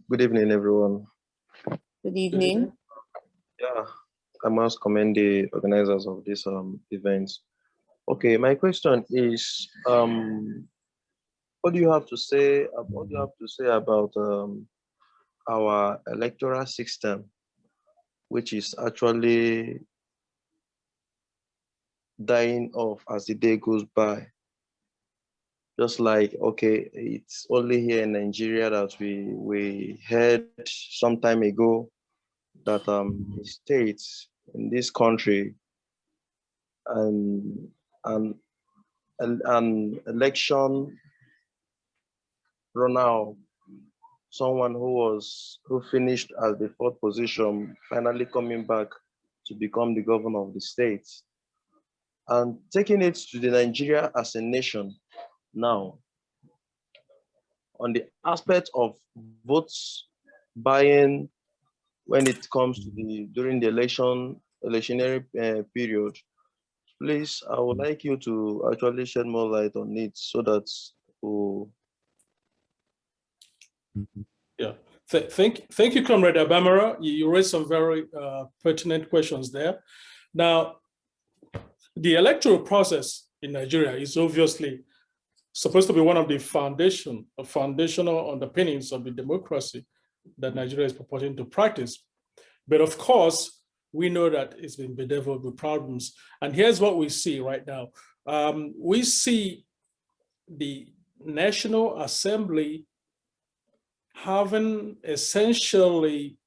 Good evening, everyone. Good evening. Yeah, I must commend the organizers of this event. Okay, my question is, what do you have to say? What do you have to say about our electoral system, which is actually dying off as the day goes by? Just like, okay, it's only here in Nigeria that we heard some time ago that the states in this country and an election runner, someone who finished as the fourth position, finally coming back to become the governor of the state, and taking it to the Nigeria as a nation. Now, on the aspect of votes buying when it comes to during the electionary period, please, I would like you to actually shed more light on it so that Yeah, thank you, Comrade Abamara. You raised some very pertinent questions there. Now, the electoral process in Nigeria is obviously supposed to be one of the foundational underpinnings of the democracy that Nigeria is purporting to practice. But of course, we know that it's been bedeviled with problems. And here's what we see right now. We see the National Assembly having essentially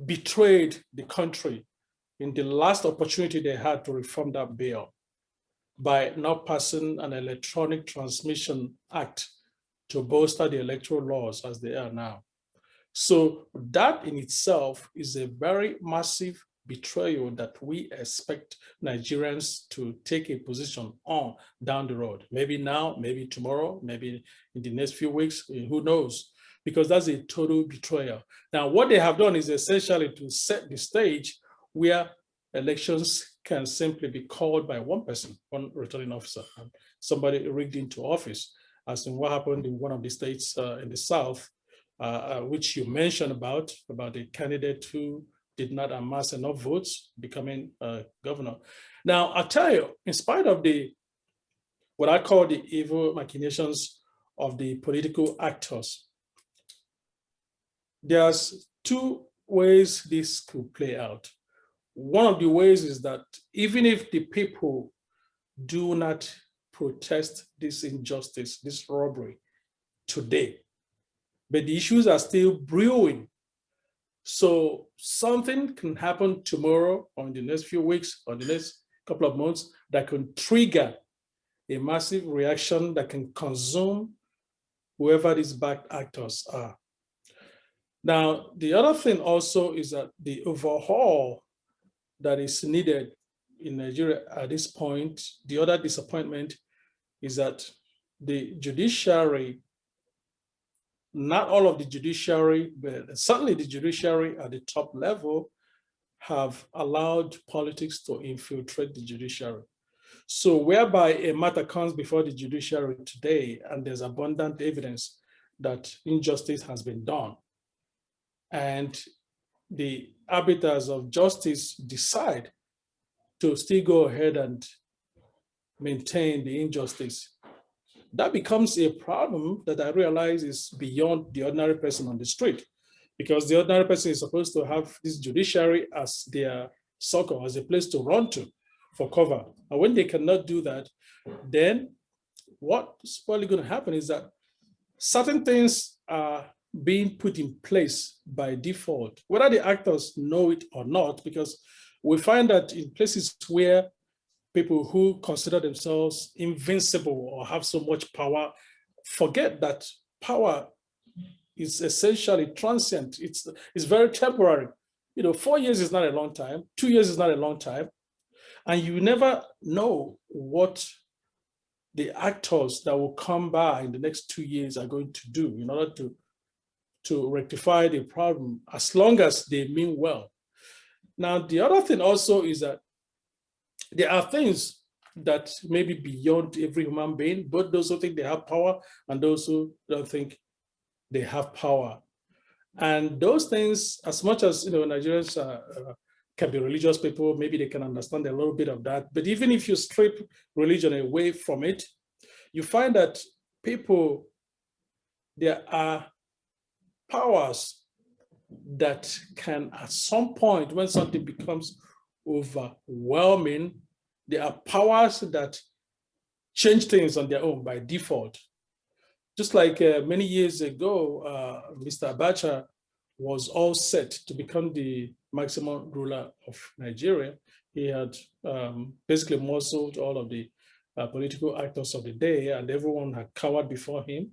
betrayed the country in the last opportunity they had to reform that bill by not passing an electronic transmission act to bolster the electoral laws as they are now. So that in itself is a very massive betrayal that we expect Nigerians to take a position on down the road. Maybe now, maybe tomorrow, maybe in the next few weeks, who knows? Because that's a total betrayal. Now, what they have done is essentially to set the stage where elections can simply be called by one person, one returning officer, and somebody rigged into office, as in what happened in one of the states in the South, which you mentioned about a candidate who did not amass enough votes becoming governor. Now, I'll tell you, in spite of what I call the evil machinations of the political actors, there's two ways this could play out. One of the ways is that even if the people do not protest this injustice, this robbery today, but the issues are still brewing. So something can happen tomorrow or in the next few weeks or the next couple of months that can trigger a massive reaction that can consume whoever these bad actors are. Now, the other thing also is that the overhaul that is needed in Nigeria at this point, the other disappointment is that the judiciary, not all of the judiciary, but certainly the judiciary at the top level have allowed politics to infiltrate the judiciary. So whereby a matter comes before the judiciary today and there's abundant evidence that injustice has been done, and the arbiters of justice decide to still go ahead and maintain the injustice, that becomes a problem that I realize is beyond the ordinary person on the street, because the ordinary person is supposed to have this judiciary as their circle, as a place to run to for cover. And when they cannot do that, then what's probably going to happen is that certain things are being put in place by default, whether the actors know it or not, because we find that in places where people who consider themselves invincible or have so much power forget that power is essentially transient. It's very temporary. 4 years is not a long time. 2 years is not a long time. And you never know what the actors that will come by in the next 2 years are going to do in order to rectify the problem, as long as they mean well. Now, the other thing also is that there are things that may be beyond every human being, both those who think they have power and those who don't think they have power. And those things, as much as Nigerians can be religious people, maybe they can understand a little bit of that. But even if you strip religion away from it, you find that there are powers that can, at some point, when something becomes overwhelming, there are powers that change things on their own by default. Just like many years ago, Mr. Abacha was all set to become the maximum ruler of Nigeria. He had basically muscled all of the political actors of the day, and everyone had cowered before him.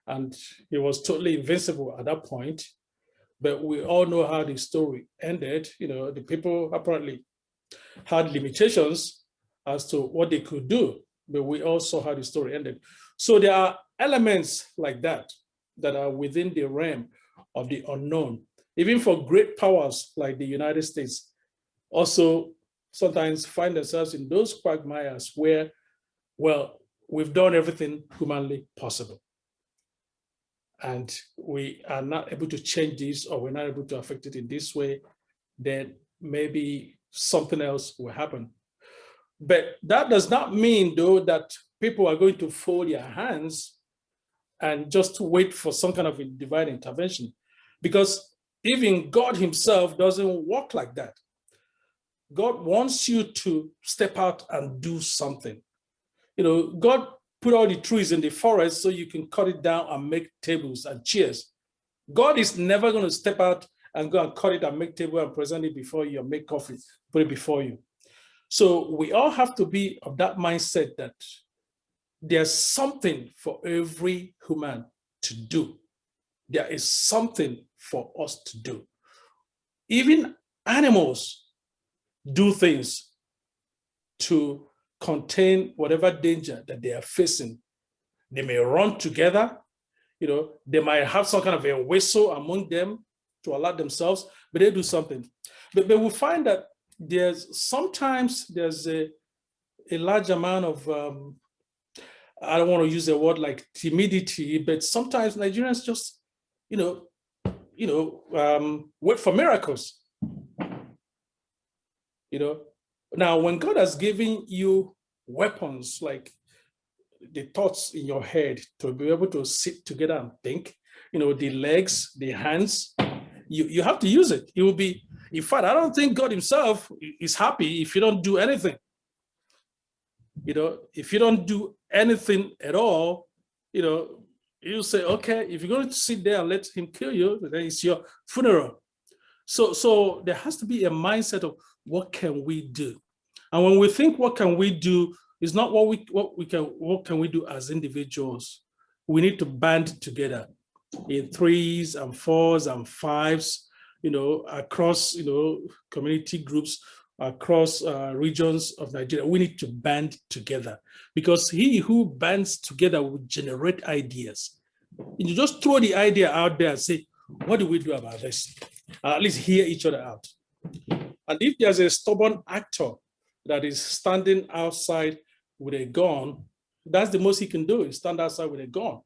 And he was totally invincible at that point. But we all know how the story ended. The people apparently had limitations as to what they could do, but we all saw how the story ended. So there are elements like that that are within the realm of the unknown. Even for great powers like the United States, also sometimes find themselves in those quagmires where, well, we've done everything humanly possible, and we are not able to change this, or we're not able to affect it in this way, then maybe something else will happen. But that does not mean, though, that people are going to fold their hands and just wait for some kind of a divine intervention, because even God himself doesn't work like that. God wants you to step out and do something. God put all the trees in the forest so you can cut it down and make tables and chairs. God is never going to step out and go and cut it and make table and present it before you and make coffee, put it before you. So we all have to be of that mindset that there's something for every human to do. There is something for us to do. Even animals do things to contain whatever danger that they are facing. They may run together, they might have some kind of a whistle among them to alert themselves, but they do something. But we find that sometimes there's a large amount of, I don't want to use a word like timidity, but sometimes Nigerians just, wait for miracles. Now, when God has given you weapons like the thoughts in your head to be able to sit together and think, the legs, the hands, you have to use it. It will be, in fact, I don't think God himself is happy if you don't do anything. If you don't do anything at all, you say, okay, if you're going to sit there and let him kill you, then it's your funeral. So there has to be a mindset of what can we do? And when we think what can we do, it's not what can we do as individuals. We need to band together in 3s and 4s and 5s, across, community groups, across regions of Nigeria. We need to band together, because he who bands together will generate ideas. You just throw the idea out there and say, what do we do about this? At least hear each other out. And if there's a stubborn actor that is standing outside with a gun, that's the most he can do, is stand outside with a gun.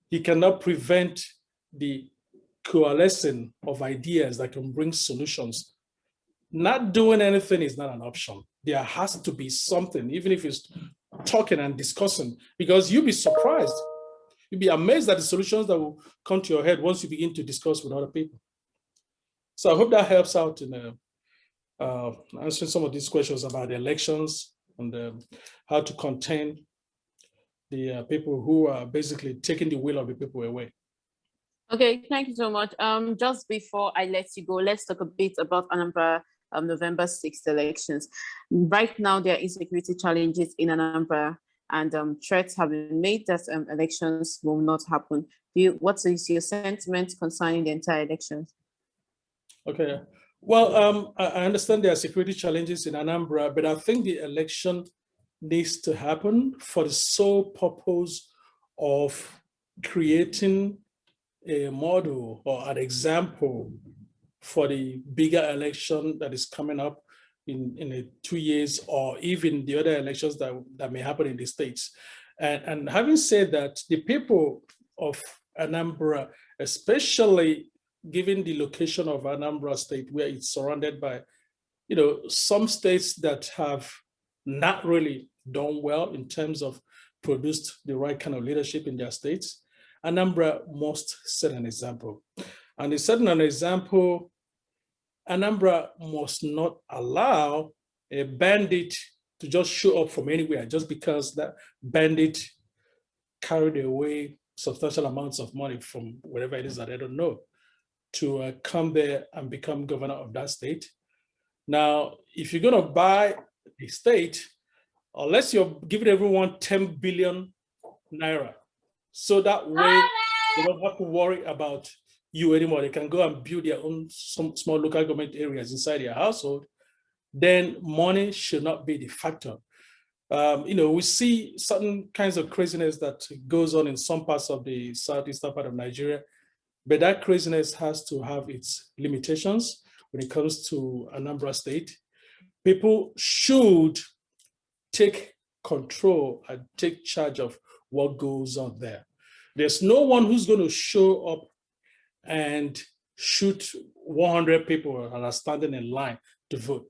He cannot prevent the coalescing of ideas that can bring solutions. Not doing anything is not an option. There has to be something, even if it's talking and discussing, because you'll be surprised. You'll be amazed at the solutions that will come to your head once you begin to discuss with other people. So I hope that helps out in answering some of these questions about the elections and how to contain the people who are basically taking the will of the people away. Okay, thank you so much. Just before I let you go, let's talk a bit about Anambra November 6th elections. Right now, there are insecurity challenges in Anambra, and threats have been made that elections will not happen. What is your sentiment concerning the entire elections? Okay, well, I understand there are security challenges in Anambra, but I think the election needs to happen for the sole purpose of creating a model or an example for the bigger election that is coming up in 2 years, or even the other elections that may happen in the states. And having said that, the people of Anambra, especially given the location of Anambra State, where it's surrounded by, some states that have not really done well in terms of produced the right kind of leadership in their states, Anambra must set an example. And in setting an example, Anambra must not allow a bandit to just show up from anywhere just because that bandit carried away substantial amounts of money from wherever it is that I don't know, to come there and become governor of that state. Now, if you're going to buy a state, unless you're giving everyone 10 billion naira, so that way they don't have to worry about you anymore. They can go and build their own some small local government areas inside their household. Then money should not be the factor. We see certain kinds of craziness that goes on in some parts of the southeastern part of Nigeria, but that craziness has to have its limitations when it comes to Anambra State. People should take control and take charge of what goes on there. There's no one who's going to show up and shoot 100 people that are standing in line to vote.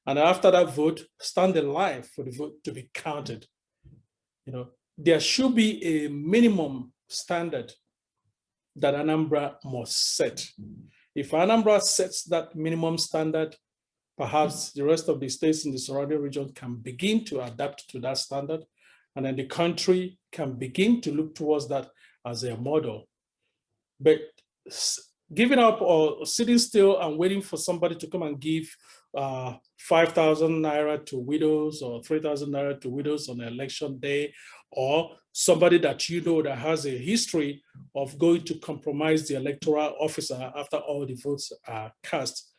And after that vote, stand in line for the vote to be counted. There should be a minimum standard that Anambra must set. If Anambra sets that minimum standard, perhaps the rest of the states in the surrounding region can begin to adapt to that standard, and then the country can begin to look towards that as a model. But giving up or sitting still and waiting for somebody to come and give 5,000 naira to widows or 3,000 naira to widows on election day, or somebody that that has a history of going to compromise the electoral officer after all the votes are cast,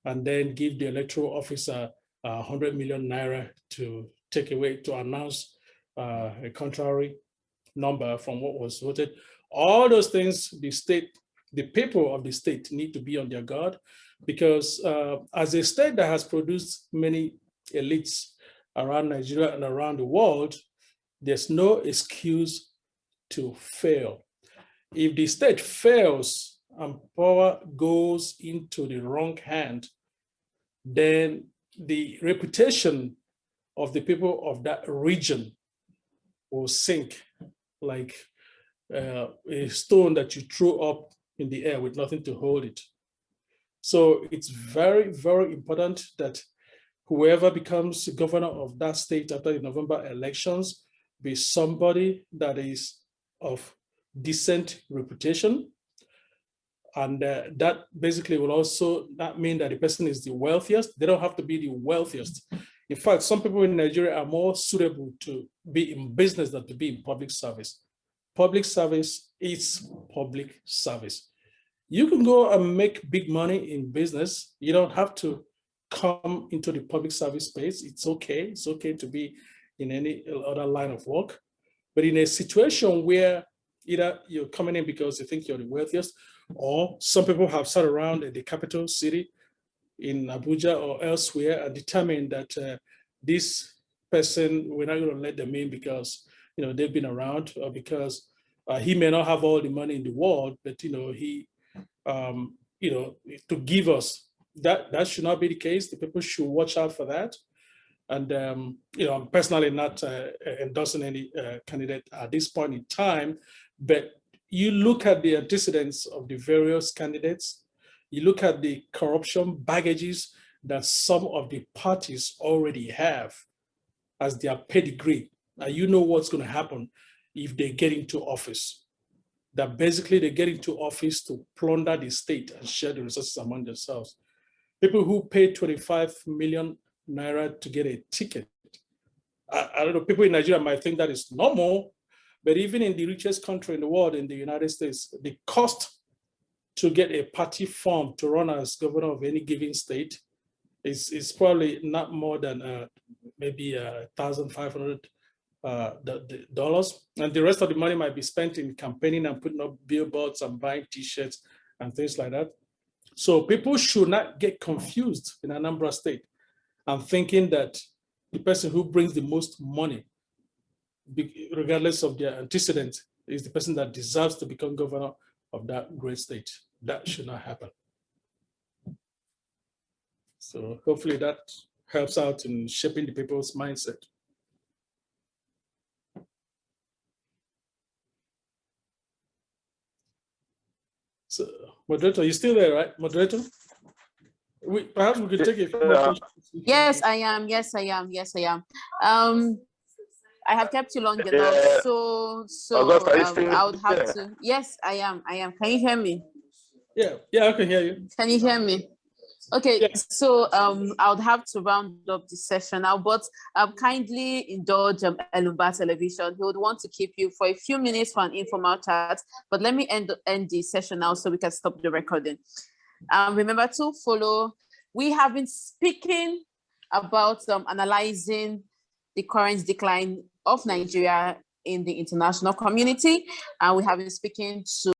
and then give the electoral officer 100 million naira to take away, to announce a contrary number from what was voted. All those things, the people of the state need to be on their guard, because as a state that has produced many elites around Nigeria and around the world, there's no excuse to fail. If the state fails and power goes into the wrong hand, then the reputation of the people of that region will sink like a stone that you throw up in the air with nothing to hold it. So it's very, very important that whoever becomes the governor of that state after the November elections be somebody that is of decent reputation. And that basically will also not mean that the person is the wealthiest. They don't have to be the wealthiest. In fact, some people in Nigeria are more suitable to be in business than to be in public service. Public service is public service. You can go and make big money in business. You don't have to come into the public service space. It's okay. It's okay to be in any other line of work. But in a situation where either you're coming in because you think you're the wealthiest, or some people have sat around at the capital city in Abuja or elsewhere and determined that this person, we're not going to let them in because they've been around, or because he may not have all the money in the world, but he to give us that should not be the case. The people should watch out for that. And I'm personally not endorsing any candidate at this point in time, but you look at the antecedents of the various candidates, you look at the corruption baggages that some of the parties already have as their pedigree, and you know what's going to happen if they get into office. That basically they get into office to plunder the state and share the resources among themselves. People who pay 25 million naira to get a ticket. I don't know, people in Nigeria might think that is normal, but even in the richest country in the world, in the United States, the cost to get a party form to run as governor of any given state is probably not more than maybe $1,500, and the rest of the money might be spent in campaigning and putting up billboards and buying T-shirts and things like that. So people should not get confused in Anambra State and thinking that the person who brings the most money, regardless of their antecedents, is the person that deserves to become governor of that great state. That should not happen. So hopefully that helps out in shaping the people's mindset. So, moderator, you still there, right? Moderator? Perhaps we could take a few more questions. Yes, I am. Yes, I am. Yes, I am. I have kept you long enough, so Augusta, I would have to. Yes, I am. I am. Can you hear me? Yeah, I can hear you. Can you hear me? Okay, Yes. so I would have to round up the session now, but kindly indulge Elombah Television. He would want to keep you for a few minutes for an informal chat, but let me end the session now so we can stop the recording. Remember to follow. We have been speaking about analyzing the current decline of Nigeria in the international community, and we have been speaking to